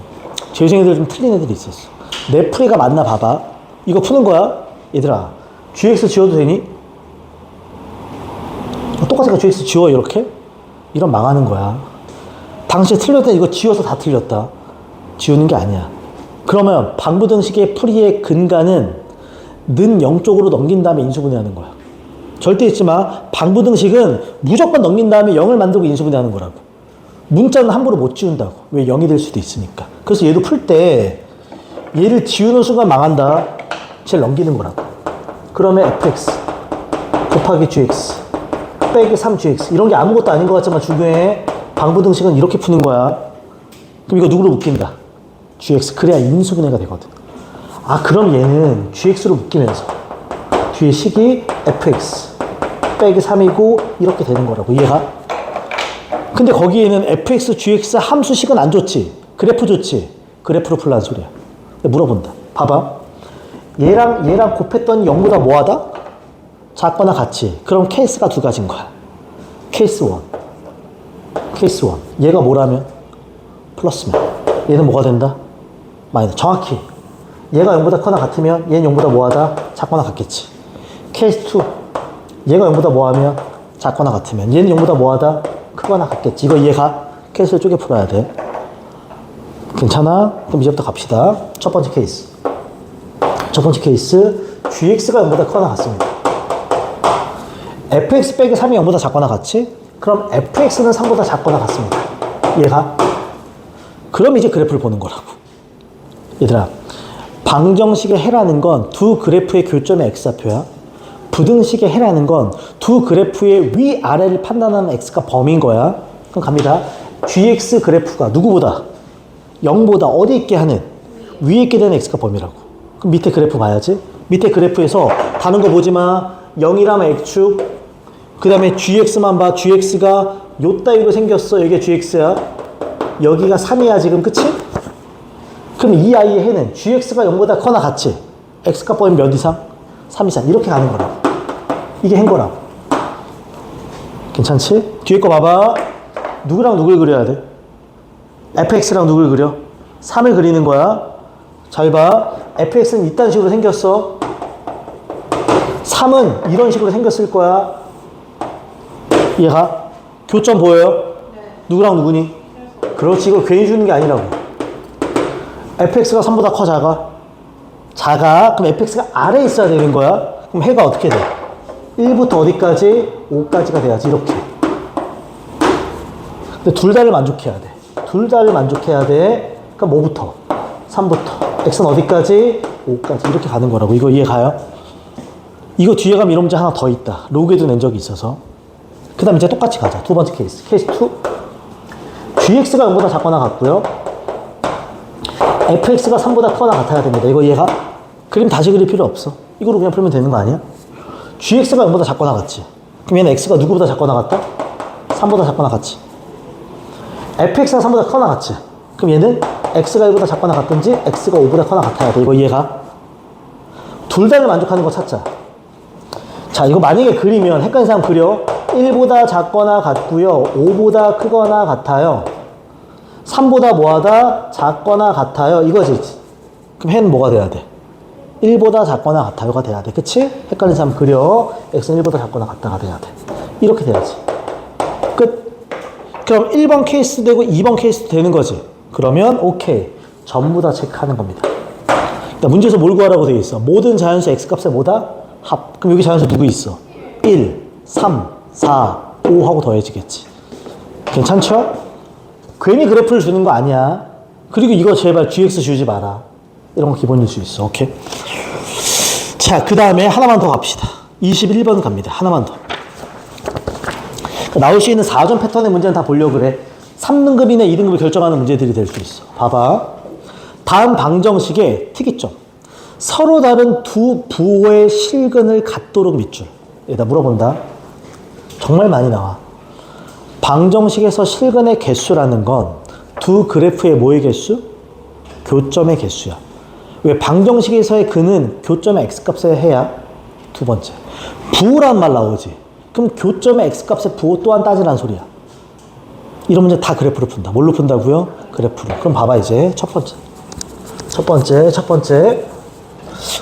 재수생애들 좀 틀린 애들이 있었어. 내 풀이가 맞나 봐봐. 이거 푸는 거야. 얘들아, gx 지워도 되니? 똑같으니까 gx 지워. 이렇게? 이런 망하는 거야. 당시에 틀렸다. 이거 지워서 다 틀렸다. 지우는 게 아니야. 그러면 방부등식의 풀이의 근간은 는 0쪽으로 넘긴 다음에 인수분해하는 거야. 절대 잊지 마. 방부등식은 무조건 넘긴 다음에 0을 만들고 인수분해하는 거라고. 문자는 함부로 못 지운다고. 왜 0이 될 수도 있으니까. 그래서 얘도 풀 때 얘를 지우는 순간 망한다. 쟤를 넘기는 거라고. 그러면 fx 곱하기 gx 빼기 3gx 이런 게 아무것도 아닌 것 같지만 중요해. 방부등식은 이렇게 푸는 거야. 그럼 이거 누구로 묶인다? gx. 그래야 인수분해가 되거든. 아, 그럼 얘는 gx로 묶이면서 뒤에 식이 fx 빼기 3이고 이렇게 되는 거라고. 이해가? 근데 거기에는 fx, gx 함수식은 안 좋지. 그래프 좋지. 그래프로 풀라는 소리야. 물어본다. 봐봐. 얘랑 곱했더니 0보다 뭐하다? 작거나 같이. 그럼 케이스가 두 가지인 거야. 케이스 1. 케이스 1. 얘가 뭐라면? 플러스면. 얘는 뭐가 된다? 마이너스. 정확히. 얘가 0보다 크거나 같으면 얘는 0보다 뭐하다? 작거나 같겠지. 케이스 2. 얘가 0보다 뭐하면? 작거나 같으면 얘는 0보다 뭐하다? 크거나 같겠지. 이거 이해가? 케이스를 쪼개 풀어야 돼. 괜찮아? 그럼 이제부터 갑시다. 첫 번째 케이스. 첫 번째 케이스. gx가 0보다 크거나 같습니다. fx 빼기 3이 0보다 작거나 같지? 그럼 fx는 3보다 작거나 같습니다. 이해가? 그럼 이제 그래프를 보는 거라고. 얘들아, 방정식의 해라는 건 두 그래프의 교점의 x좌표야. 부등식의 해라는 건 두 그래프의 위아래를 판단하는 x가 범위인 거야. 그럼 갑니다. gx 그래프가 누구보다? 0보다 어디 있게 하는? 위에 있게 되는 x가 범위라고. 그럼 밑에 그래프 봐야지. 밑에 그래프에서 다른 거 보지 마. 0이라면 x축. 그 다음에 gx만 봐. gx가 요 따위로 생겼어. 여기가 gx야. 여기가 3이야 지금. 그치? 그럼 이 아이의 해는 gx가 0보다 커나 같이 x값 범위 몇 이상? 3 이상. 이렇게 가는 거라고. 이게 한 거라고. 괜찮지? 뒤에 거 봐봐. 누구랑 누굴 그려야 돼? fx랑 누굴 그려? 3을 그리는 거야. 잘 봐. fx는 이딴 식으로 생겼어. 3은 이런 식으로 생겼을 거야. 얘가 교점 보여요? 네. 누구랑 누구니? 그렇지. 이거 괜히 주는 게 아니라고. fx가 3보다 커, 작아? 작아. 그럼 fx가 아래에 있어야 되는 거야. 그럼 해가 어떻게 돼? 1부터 어디까지? 5까지가 돼야지. 이렇게. 근데 둘 다를 만족해야 돼. 둘 다를 만족해야 돼. 그러니까 뭐부터? 3부터. x는 어디까지? 5까지. 이렇게 가는 거라고. 이거 이해 가요? 이거 뒤에 가면 이런 문제 하나 더 있다. 로그에도 낸 적이 있어서. 그 다음에 이제 똑같이 가자. 두 번째 케이스. 케이스 2. gx가 0보다 작거나 같고요. fx가 3보다 크거나 같아야 됩니다. 이거 이해가? 그림 다시 그릴 필요 없어. 이거로 그냥 풀면 되는 거 아니야? gx가 0보다 작거나 같지. 그럼 얘는 x가 누구보다 작거나 같다? 3보다 작거나 같지. fx가 3보다 크거나 같지. 그럼 얘는 x가 1보다 작거나 같든지 x가 5보다 크거나 같아야 돼. 이거 이해가? 둘 다를 만족하는 거 찾자. 자, 이거 만약에 그리면 헷갈리는 사람 그려. 1보다 작거나 같고요. 5보다 크거나 같아요. 3보다 뭐하다? 작거나 같아요. 이거지. 그럼 해는 뭐가 돼야 돼? 1보다 작거나 같아요가 돼야 돼. 그치? 헷갈리는 사람 그려. x는 1보다 작거나 같다가 돼야 돼. 이렇게 돼야지. 끝. 그럼 1번 케이스 되고 2번 케이스 되는 거지. 그러면 오케이. 전부 다 체크하는 겁니다. 일단 문제에서 뭘 구하라고 되어 있어? 모든 자연수 x값에 뭐다? 합. 그럼 여기 자연수 누구 있어? 1, 3, 4, 5 하고 더해지겠지. 괜찮죠? 괜히 그래프를 주는 거 아니야. 그리고 이거 제발 gx 주지 마라. 이런 거 기본일 수 있어. 오케이? 자, 그 다음에 하나만 더 갑시다. 21번 갑니다. 하나만 더. 그러니까 나올 수 있는 4점 패턴의 문제는 다 보려고 그래. 3등급이나 2등급을 결정하는 문제들이 될 수 있어. 봐봐. 다음 방정식의 특이점. 서로 다른 두 부호의 실근을 갖도록 밑줄. 여기다 물어본다. 정말 많이 나와. 방정식에서 실근의 개수라는 건 두 그래프의 뭐의 개수? 교점의 개수야. 왜? 방정식에서의 근은 교점의 x값에 해야 두 번째. 부호란 말 나오지. 그럼 교점의 x값의 부호 또한 따지란 소리야. 이런 문제 다 그래프로 푼다. 뭘로 푼다고요? 그래프로. 그럼 봐봐 이제 첫 번째.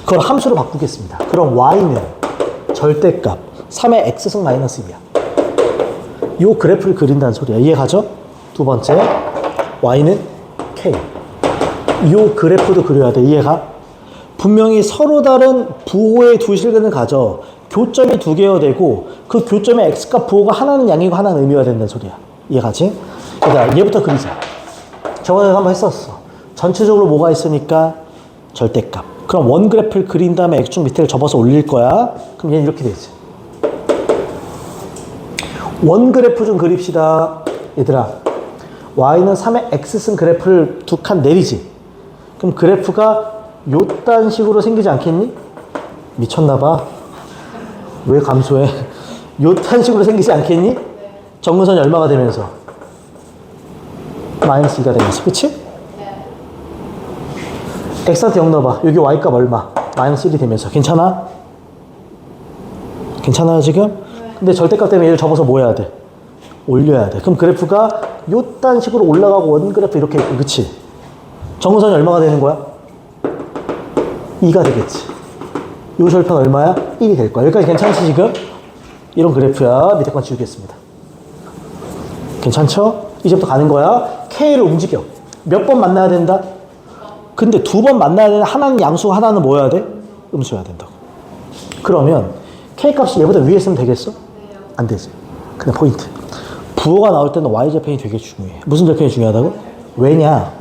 그걸 함수로 바꾸겠습니다. 그럼 y는 절대값 3의 x승 마이너스 2야. 요 그래프를 그린다는 소리야. 이해가죠? 두 번째, y는 k. 요 그래프도 그려야 돼. 이해가? 분명히 서로 다른 부호의 두 실근을 가져 교점이 두 개여야 되고 그 교점의 x값 부호가 하나는 양이고 하나는 의미가 된다는 소리야. 이해가지? 그러니까 얘부터 그리자. 저번에 한번 했었어. 전체적으로 뭐가 있으니까 절대값. 그럼 원 그래프를 그린 다음에 x축 밑에를 접어서 올릴 거야. 그럼 얘는 이렇게 되지. 원 그래프 좀 그립시다. 얘들아, y는 3의 x승 그래프를 두 칸 내리지. 그럼 그래프가 요딴 식으로 생기지 않겠니? 미쳤나봐. 왜 감소해? 요딴 식으로 생기지 않겠니? 정근선이 얼마가 되면서? 마이너스 2가 되면서. 그치? x한테 0 넣어봐. 여기 y값 얼마? 마이너스 1이 되면서. 괜찮아? 괜찮아요 지금? 근데 절대값 때문에 얘를 접어서 뭐 해야 돼? 올려야 돼. 그럼 그래프가 요딴 식으로 올라가고 원 그래프 이렇게 있고. 그치? 정근선이 얼마가 되는 거야? 2가 되겠지. 요 절편 얼마야? 1이 될 거야. 여기까지 괜찮지 지금? 이런 그래프야. 밑에 건 지우겠습니다. 괜찮죠? 이제부터 가는 거야. K를 움직여. 몇 번 만나야 된다? 근데 두 번 만나야 되는 하나는 양수, 하나는 뭐 해야 돼? 음수여야 된다고. 그러면 K 값이 얘보다 위에 있으면 되겠어? 안 되지. 근데 포인트. 부호가 나올 때는 Y절편이 되게 중요해. 무슨 절편이 중요하다고? 왜냐?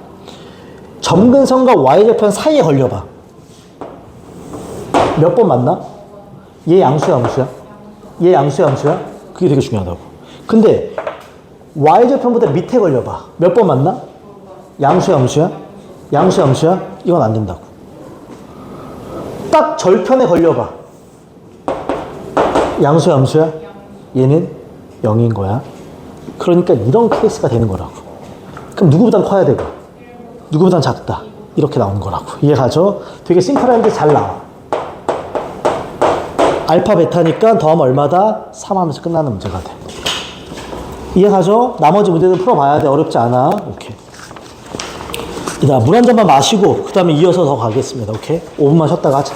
점근선과 Y절편 사이에 걸려봐. 몇 번 만나? 얘 양수야, 음수야? 얘 양수야, 음수야? 그게 되게 중요하다고. 근데 Y절편보다 밑에 걸려봐. 몇 번 만나? 양수야, 음수야? 양수야, 음수야? 이건 안 된다고. 딱 절편에 걸려봐. 양수야, 음수야? 얘는 0인 거야. 그러니까 이런 케이스가 되는 거라고. 그럼 누구보단 커야 되고 누구보단 작다. 이렇게 나오는 거라고. 이해가죠? 되게 심플한데 잘 나와. 알파 베타니까 더하면 얼마다? 3 하면서 끝나는 문제가 돼. 이해가죠? 나머지 문제는 풀어봐야 돼. 어렵지 않아. 오케이. 물 한 잔만 마시고 그 다음에 이어서 더 가겠습니다. 오케이? 5분만 쉬었다가 하자.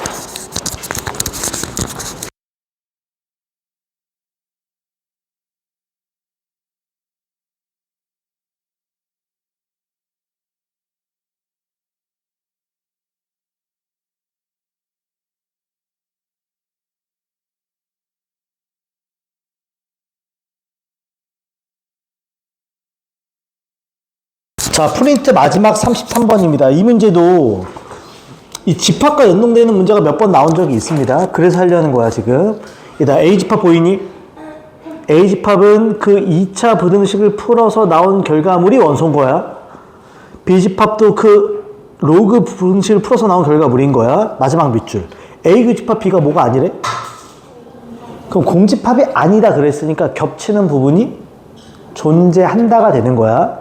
자, 프린트 마지막 33번입니다. 이 문제도 이 집합과 연동되는 문제가 몇 번 나온 적이 있습니다. 그래서 하려는 거야, 지금. 이다 A집합 보이니? A집합은 그 2차 부등식을 풀어서 나온 결과물이 원소인 거야. B집합도 그 로그 부등식을 풀어서 나온 결과물인 거야. 마지막 밑줄. A 교집합 B가 뭐가 아니래? 그럼 공집합이 아니다 그랬으니까 겹치는 부분이 존재한다가 되는 거야.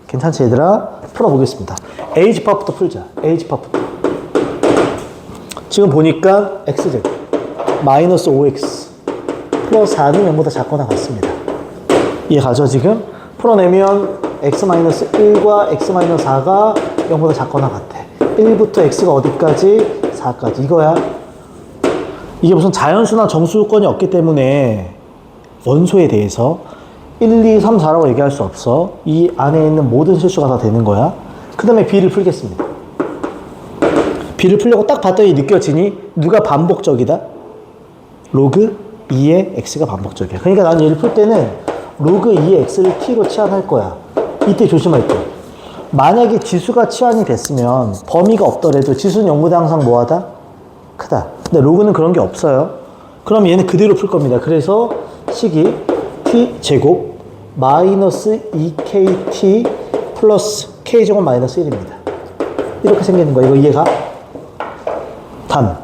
괜찮지 얘들아? 풀어보겠습니다. A집합부터 풀자. A집합부터. 지금 보니까 x제곱 마이너스 5x 플러스 4는 0보다 작거나 같습니다. 이해가죠 지금? 풀어내면 x-1과 x-4가 0보다 작거나 같아. 1부터 x가 어디까지? 4까지. 이거야. 이게 무슨 자연수나 정수 요건이 없기 때문에 원소에 대해서 1, 2, 3, 4라고 얘기할 수 없어. 이 안에 있는 모든 실수가 다 되는 거야. 그 다음에 B를 풀겠습니다. B를 풀려고 딱 봤더니 느껴지니 누가 반복적이다? 로그 2의 x가 반복적이야. 그러니까 나는 얘를 풀 때는 로그 2의 x를 t로 치환할 거야. 이때 조심할 게. 만약에 지수가 치환이 됐으면 범위가 없더라도 지수는 0보다 항상 뭐하다? 크다. 근데 로그는 그런 게 없어요. 그럼 얘는 그대로 풀 겁니다. 그래서 식이 t 제곱 마이너스 2kt 플러스 k제곱 마이너스 1입니다. 이렇게 생기는 거야. 이거 이해가? 단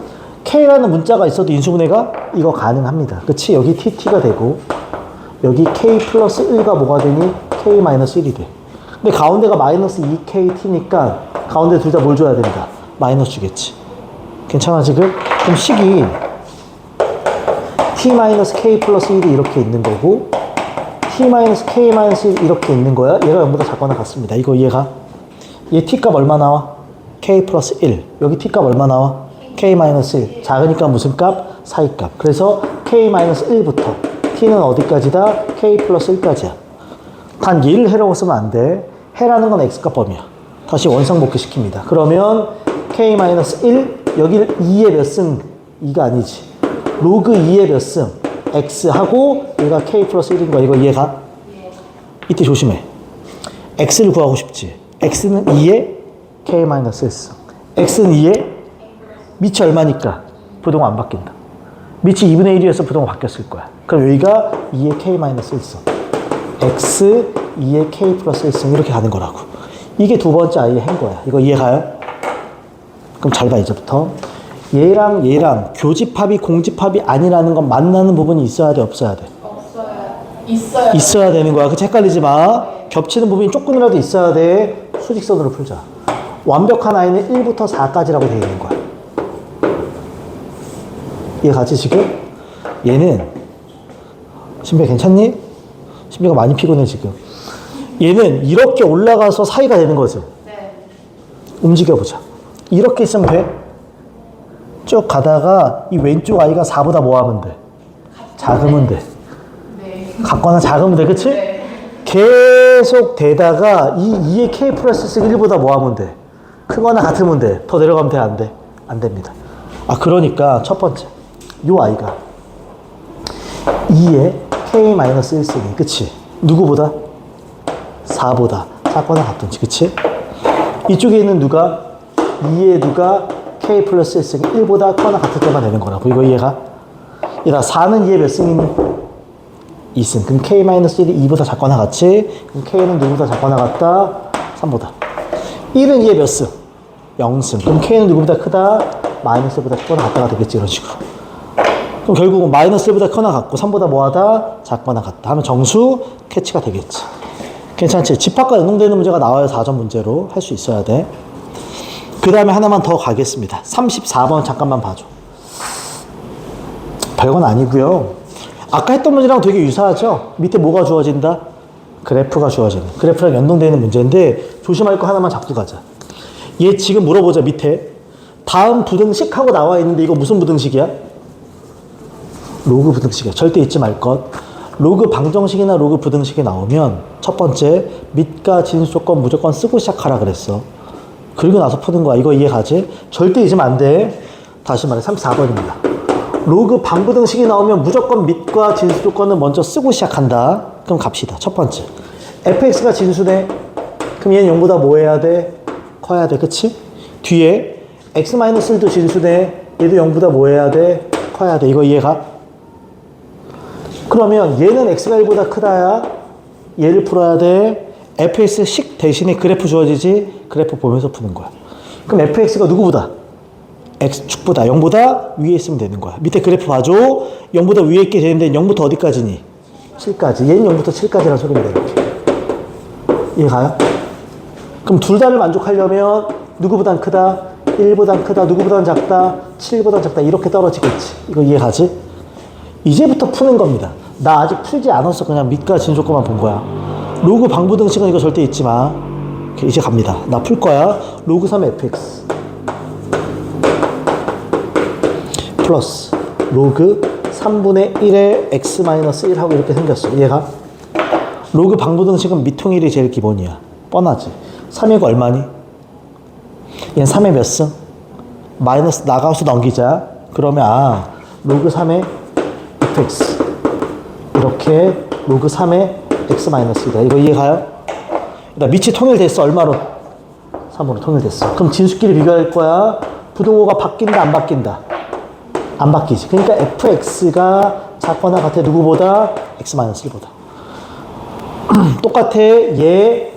k라는 문자가 있어도 인수분해가 이거 가능합니다. 그치? 여기 tt가 되고 여기 k 플러스 1가 뭐가 되니? k 마이너스 1이 돼. 근데 가운데가 마이너스 2kt니까 가운데 둘 다 뭘 줘야 된다? 마이너스 주겠지. 괜찮아 지금? 그럼 식이 t 마이너스 k 플러스 1이 이렇게 있는 거고 t 마이너스 k 마이너스 1 이렇게 있는 거야. 얘가 0보다 작거나 같습니다. 이거 이해가? 얘 t 값 얼마 나와? k 플러스 1. 여기 t 값 얼마 나와? k 마이너스 1. 작으니까 무슨 값? 사이 값. 그래서 k 마이너스 1부터 t는 어디까지다? k 플러스 1까지야. 단 얘를 해라고 쓰면 안 돼. 해라는 건 x값 범위야. 다시 원상복귀 시킵니다. 그러면 k 마이너스 1 여기를 2의 몇 승? 2가 아니지. 로그 2의 몇 승? x 하고 얘가 k 플러스 1인 거야. 이거 이해가? 이때 조심해. x를 구하고 싶지. x는 2의 k 마이너스 1승. x는 2의 밑이 얼마니까? 부동안 안 바뀐다. 밑이 2분의 1이어서 부동안 바뀌었을 거야. 그럼 여기가 2의 k 마이너스 1승. x 2의 k 플러스 1승 이렇게 가는 거라고. 이게 두 번째 아이의 행 거야. 이거 이해가요? 그럼 잘 봐 이제부터. 얘랑 얘랑 교집합이 공집합이 아니라는 건 만나는 부분이 있어야 돼 없어야 돼? 없어요. 있어요. 있어야 되는 거야. 그치? 헷갈리지 마. 겹치는 부분이 조금이라도 있어야 돼. 수직선으로 풀자. 완벽한 아이는 1부터 4까지라고 되어 있는 거야. 이해가지 지금? 얘는 신배 괜찮니? 신배가 많이 피곤해 지금. 얘는 이렇게 올라가서 사이가 되는 거지. 네. 움직여보자. 이렇게 있으면 돼? 쭉 가다가 이 왼쪽 아이가 4보다 뭐 하면 돼? 작으면 돼. 네. 같거나 작으면 돼. 그치? 네. 계속 되다가 이 2의 k 플러스 1보다 뭐 하면 돼? 크거나 같으면 돼. 더 내려가면 돼? 안 돼? 안 됩니다. 아 그러니까 첫 번째 요 아이가 2의 k 마이너스 1승이 그치? 누구보다? 4보다 작거나 같든지 그치? 이쪽에 있는 누가? 2의 누가? k 플러스 1승이 1보다 커나 같을 때만 되는 거라고. 이거 이해가? 얘들아 4는 2의 몇 승이니? 2승. 그럼 k 마이너스 1이 2보다 작거나 같이. 그럼 k는 누구보다 작거나 같다? 3보다. 1은 2의 몇 승? 0승. 그럼 k는 누구보다 크다? 마이너스 1보다 크거나 같다가 되겠지. 이런 식으로. 그럼 결국은 마이너스 1보다 크거나 같고 3보다 뭐하다? 작거나 같다 하면 정수 캐치가 되겠지. 괜찮지? 집합과 연동되는 문제가 나와요. 4점 문제로 할 수 있어야 돼. 그 다음에 하나만 더 가겠습니다. 34번 잠깐만 봐줘. 별건 아니고요. 아까 했던 문제랑 되게 유사하죠? 밑에 뭐가 주어진다? 그래프가 주어지는. 그래프랑 연동되는 문제인데 조심할 거 하나만 잡고 가자. 얘 지금 물어보자. 밑에 다음 부등식 하고 나와 있는데 이거 무슨 부등식이야? 로그 부등식이야. 절대 잊지 말 것. 로그 방정식이나 로그 부등식이 나오면 첫 번째 밑과 진수 조건 무조건 쓰고 시작하라 그랬어. 그리고 나서 푸는 거야. 이거 이해가지? 절대 잊으면 안 돼. 다시 말해 34번입니다. 로그 방부등식이 나오면 무조건 밑과 진수 조건은 먼저 쓰고 시작한다. 그럼 갑시다. 첫 번째 fx가 진수네. 그럼 얘는 0보다 뭐 해야 돼? 커야 돼. 그치? 뒤에 x-1도 진수네. 얘도 0보다 뭐 해야 돼? 커야 돼. 이거 이해가? 그러면 얘는 x가 1보다 크다야 얘를 풀어야 돼. fx식 대신에 그래프 주어지지. 그래프 보면서 푸는 거야. 그럼 fx가 누구보다? x축보다 0보다 위에 있으면 되는 거야. 밑에 그래프 봐줘. 0보다 위에 있게 되는데 0부터 어디까지니? 7까지. 얘는 0부터 7까지라는 소리입니다. 이해가요? 그럼 둘 다를 만족하려면 누구보단 크다? 1보단 크다? 누구보단 작다? 7보단 작다? 이렇게 떨어지겠지. 이거 이해가지? 이제부터 푸는 겁니다. 나 아직 풀지 않았어. 그냥 밑과 진 조건만 본 거야. 로그 방부등식은 이거 절대 잊지 마. 이제 갑니다. 나 풀 거야. 로그 3 fx 플러스 로그 3분의 1의 x-1 하고 이렇게 생겼어. 얘가 로그 방부등식은 밑통일이 제일 기본이야. 뻔하지. 3의 얼마니? 얘는 3의 몇 승? 마이너스 나가서 넘기자. 그러면 로그 3의 fx 이렇게 로그 3의 x-1이다. 이거 이해가요? 밑이 통일됐어. 얼마로? 3으로 통일됐어. 그럼 진수끼리 비교할 거야. 부등호가 바뀐다 안 바뀐다? 안 바뀌지. 그러니까 fx가 작거나 같아 누구보다? x-1보다. 똑같아. 얘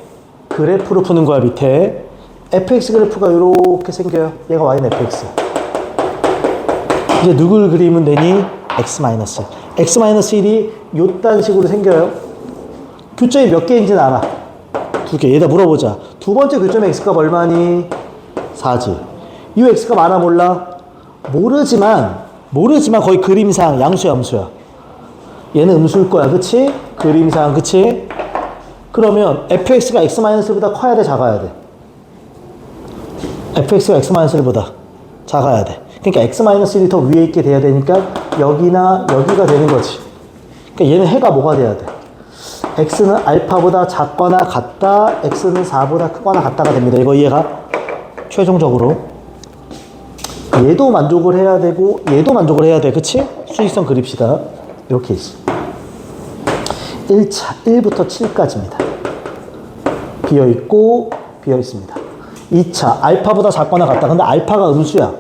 그래프로 푸는 거야, 밑에. fx 그래프가 이렇게 생겨요. 얘가 y는 fx. 이제 누굴 그리면 되니? x-1. x-1이 요딴 식으로 생겨요. 교점이 몇 개인지는 알아. 2개. 얘다 물어보자. 두 번째 교점의 x값 얼마니? 4지. 이 x값 알아 몰라? 모르지만 거의 그림상 양수야, 음수야. 얘는 음수일 거야, 그치? 그림상, 그치? 그러면 fx가 x-1보다 커야 돼, 작아야 돼? fx가 x-1보다 작아야 돼. 그러니까 x-1이 더 위에 있게 돼야 되니까 여기나 여기가 되는 거지. 그러니까 얘는 해가 뭐가 돼야 돼? x는 알파보다 작거나 같다, x는 4보다 크거나 같다가 됩니다. 이거 이해가? 최종적으로 얘도 만족을 해야 되고 얘도 만족을 해야 돼, 그치? 수직선 그립시다. 이렇게 있어. 1차 1부터 7까지입니다. 비어있고 비어있습니다. 2차 알파보다 작거나 같다. 근데 알파가 음수야.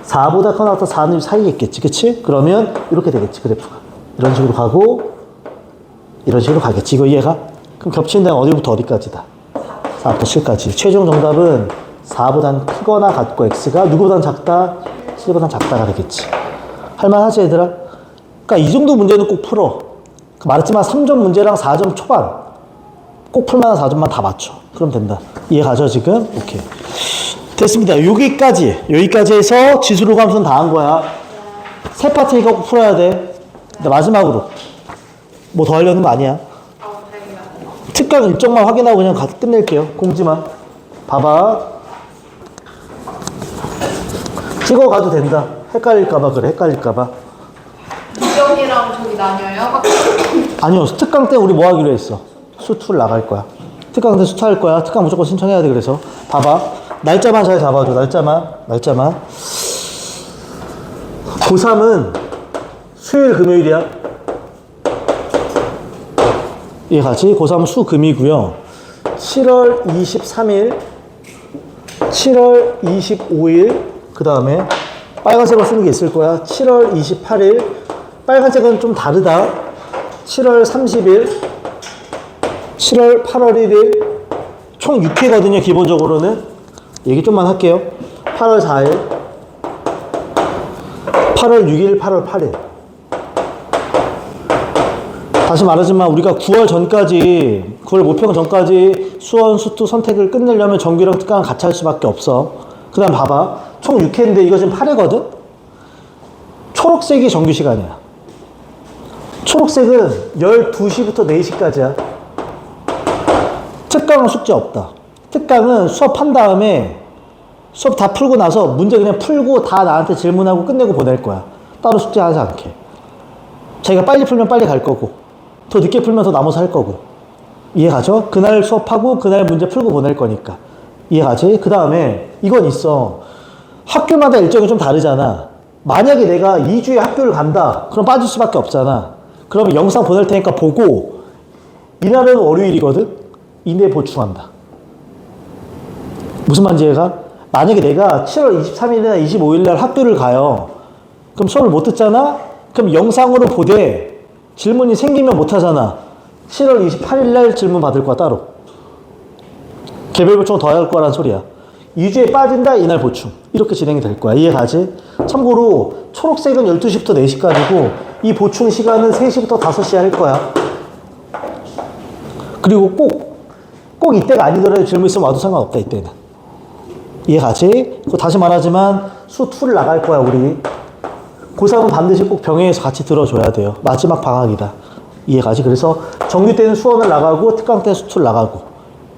4보다 크거나 같다. 4는 사이에 있겠지, 그치? 그러면 이렇게 되겠지, 그래프가. 이런 식으로 가고 이런 식으로 가겠지. 이거 이해가? 그럼 겹치는 데는 어디부터 어디까지다? 4부터 7까지. 최종 정답은 4보단 크거나 같고 x가 누구보단 작다? 7보단 작다가 되겠지. 할만하지, 얘들아? 그러니까 이 정도 문제는 꼭 풀어. 말했지만 3점 문제랑 4점 초반 꼭 풀만한 4점만 다 맞춰. 그럼 된다. 이해가죠, 지금? 오케이. 됐습니다. 여기까지 해서 지수로 감수는 다 한 거야. 세 파트 이거 꼭 풀어야 돼. 근데 마지막으로 뭐 더 하려는 거 아니야. 특강 일정만 확인하고 그냥 끝낼게요. 공지만. 봐봐. 찍어가도 된다. 헷갈릴까봐 그래. 헷갈릴까봐. 이정이랑 저기 나뉘어요? 아니요. 특강 때 우리 뭐 하기로 했어? 수투를 나갈 거야. 특강 때 수투 할 거야. 특강 무조건 신청해야 돼. 그래서 봐봐. 날짜만 잘 잡아줘. 날짜만. 고3은 수요일 금요일이야. 이해가지? 고3은 수 금이고요. 7월 23일 7월 25일 그 다음에 빨간색으로 쓰는 게 있을 거야. 7월 28일 빨간색은 좀 다르다. 7월 30일 7월 8월 1일 총 6회거든요. 기본적으로는 얘기 좀만 할게요. 8월 4일 8월 6일 8월 8일 다시 말하지만 우리가 9월 전까지 9월 모평 전까지 수원 수투 선택을 끝내려면 정규랑 특강을 같이 할 수밖에 없어. 그 다음 봐봐. 총 6회인데 이거 지금 8회거든? 초록색이 정규 시간이야. 초록색은 12시부터 4시까지야. 특강은 숙제 없다. 특강은 수업한 다음에 수업 다 풀고 나서 문제 그냥 풀고 다 나한테 질문하고 끝내고 보낼 거야. 따로 숙제하지 않게. 자기가 빨리 풀면 빨리 갈 거고 더 늦게 풀면 더 남아서 할 거고. 이해가죠? 그날 수업하고 그날 문제 풀고 보낼 거니까. 이해가지? 그 다음에 이건 있어. 학교마다 일정이 좀 다르잖아. 만약에 내가 2주에 학교를 간다. 그럼 빠질 수밖에 없잖아. 그러면 영상 보낼 테니까 보고 이날은 월요일이거든? 이내 보충한다. 무슨 말인지 이해가? 만약에 내가 7월 23일이나 25일날 학교를 가요. 그럼 수업을 못 듣잖아? 그럼 영상으로 보되 질문이 생기면 못 하잖아. 7월 28일날 질문 받을 거야, 따로. 개별 보충 더 할 거란 소리야. 2주에 빠진다, 이날 보충. 이렇게 진행이 될 거야. 이해가지? 참고로 초록색은 12시부터 4시까지고 이 보충 시간은 3시부터 5시에 할 거야. 그리고 꼭 이때가 아니더라도 질문 있으면 와도 상관없다, 이때는. 이해가지? 다시 말하지만 수2를 나갈 거야, 우리. 고3은 반드시 꼭 병행해서 같이 들어줘야 돼요. 마지막 방학이다. 이해가지? 그래서 정규 때는 수원을 나가고 특강 때는 수2를 나가고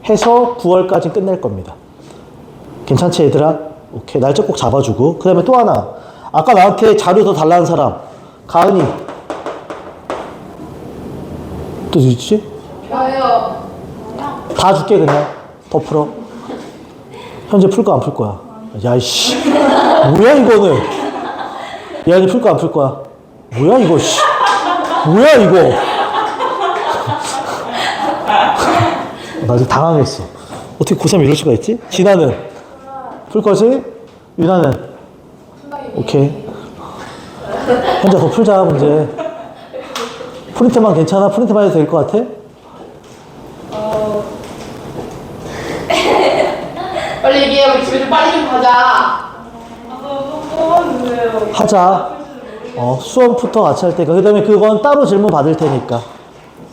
해서 9월까지 끝낼 겁니다. 괜찮지, 얘들아? 오케이. 날짜 꼭 잡아주고. 그 다음에 또 하나. 아까 나한테 자료 더 달라는 사람. 가은이. 또 있지? 저요. 다 줄게, 그냥. 더 풀어. 현재 풀 거야, 안 풀 거야? 야, 이씨. 뭐야, 이거는? 야, 이제 풀 거야, 안 풀 거야? 뭐야, 이거, 씨. 뭐야, 이거? 나 지금 당황했어. 어떻게 고3 이럴 수가 있지? 진아는? 풀 거지? 유나는? 오케이. 현재 더 풀자, 문제. 프린트만 괜찮아? 프린트만 해도 될 것 같아? 얘기해. 우리 집에 좀 빨리 좀 가자. 하자. 수업부터 같이 할 테니까. 그 다음에 그건 따로 질문 받을 테니까.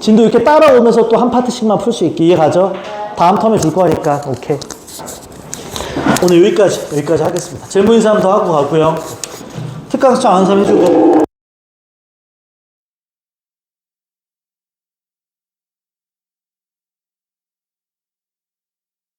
진도 이렇게 따라오면서 또 한 파트씩만 풀 수 있게. 이해가죠? 다음 텀에 줄 거니까. 오케이. 오늘 여기까지 하겠습니다. 질문 있는 사람 더 하고 가고요. 특강 신청 안 하는 사람 해주고.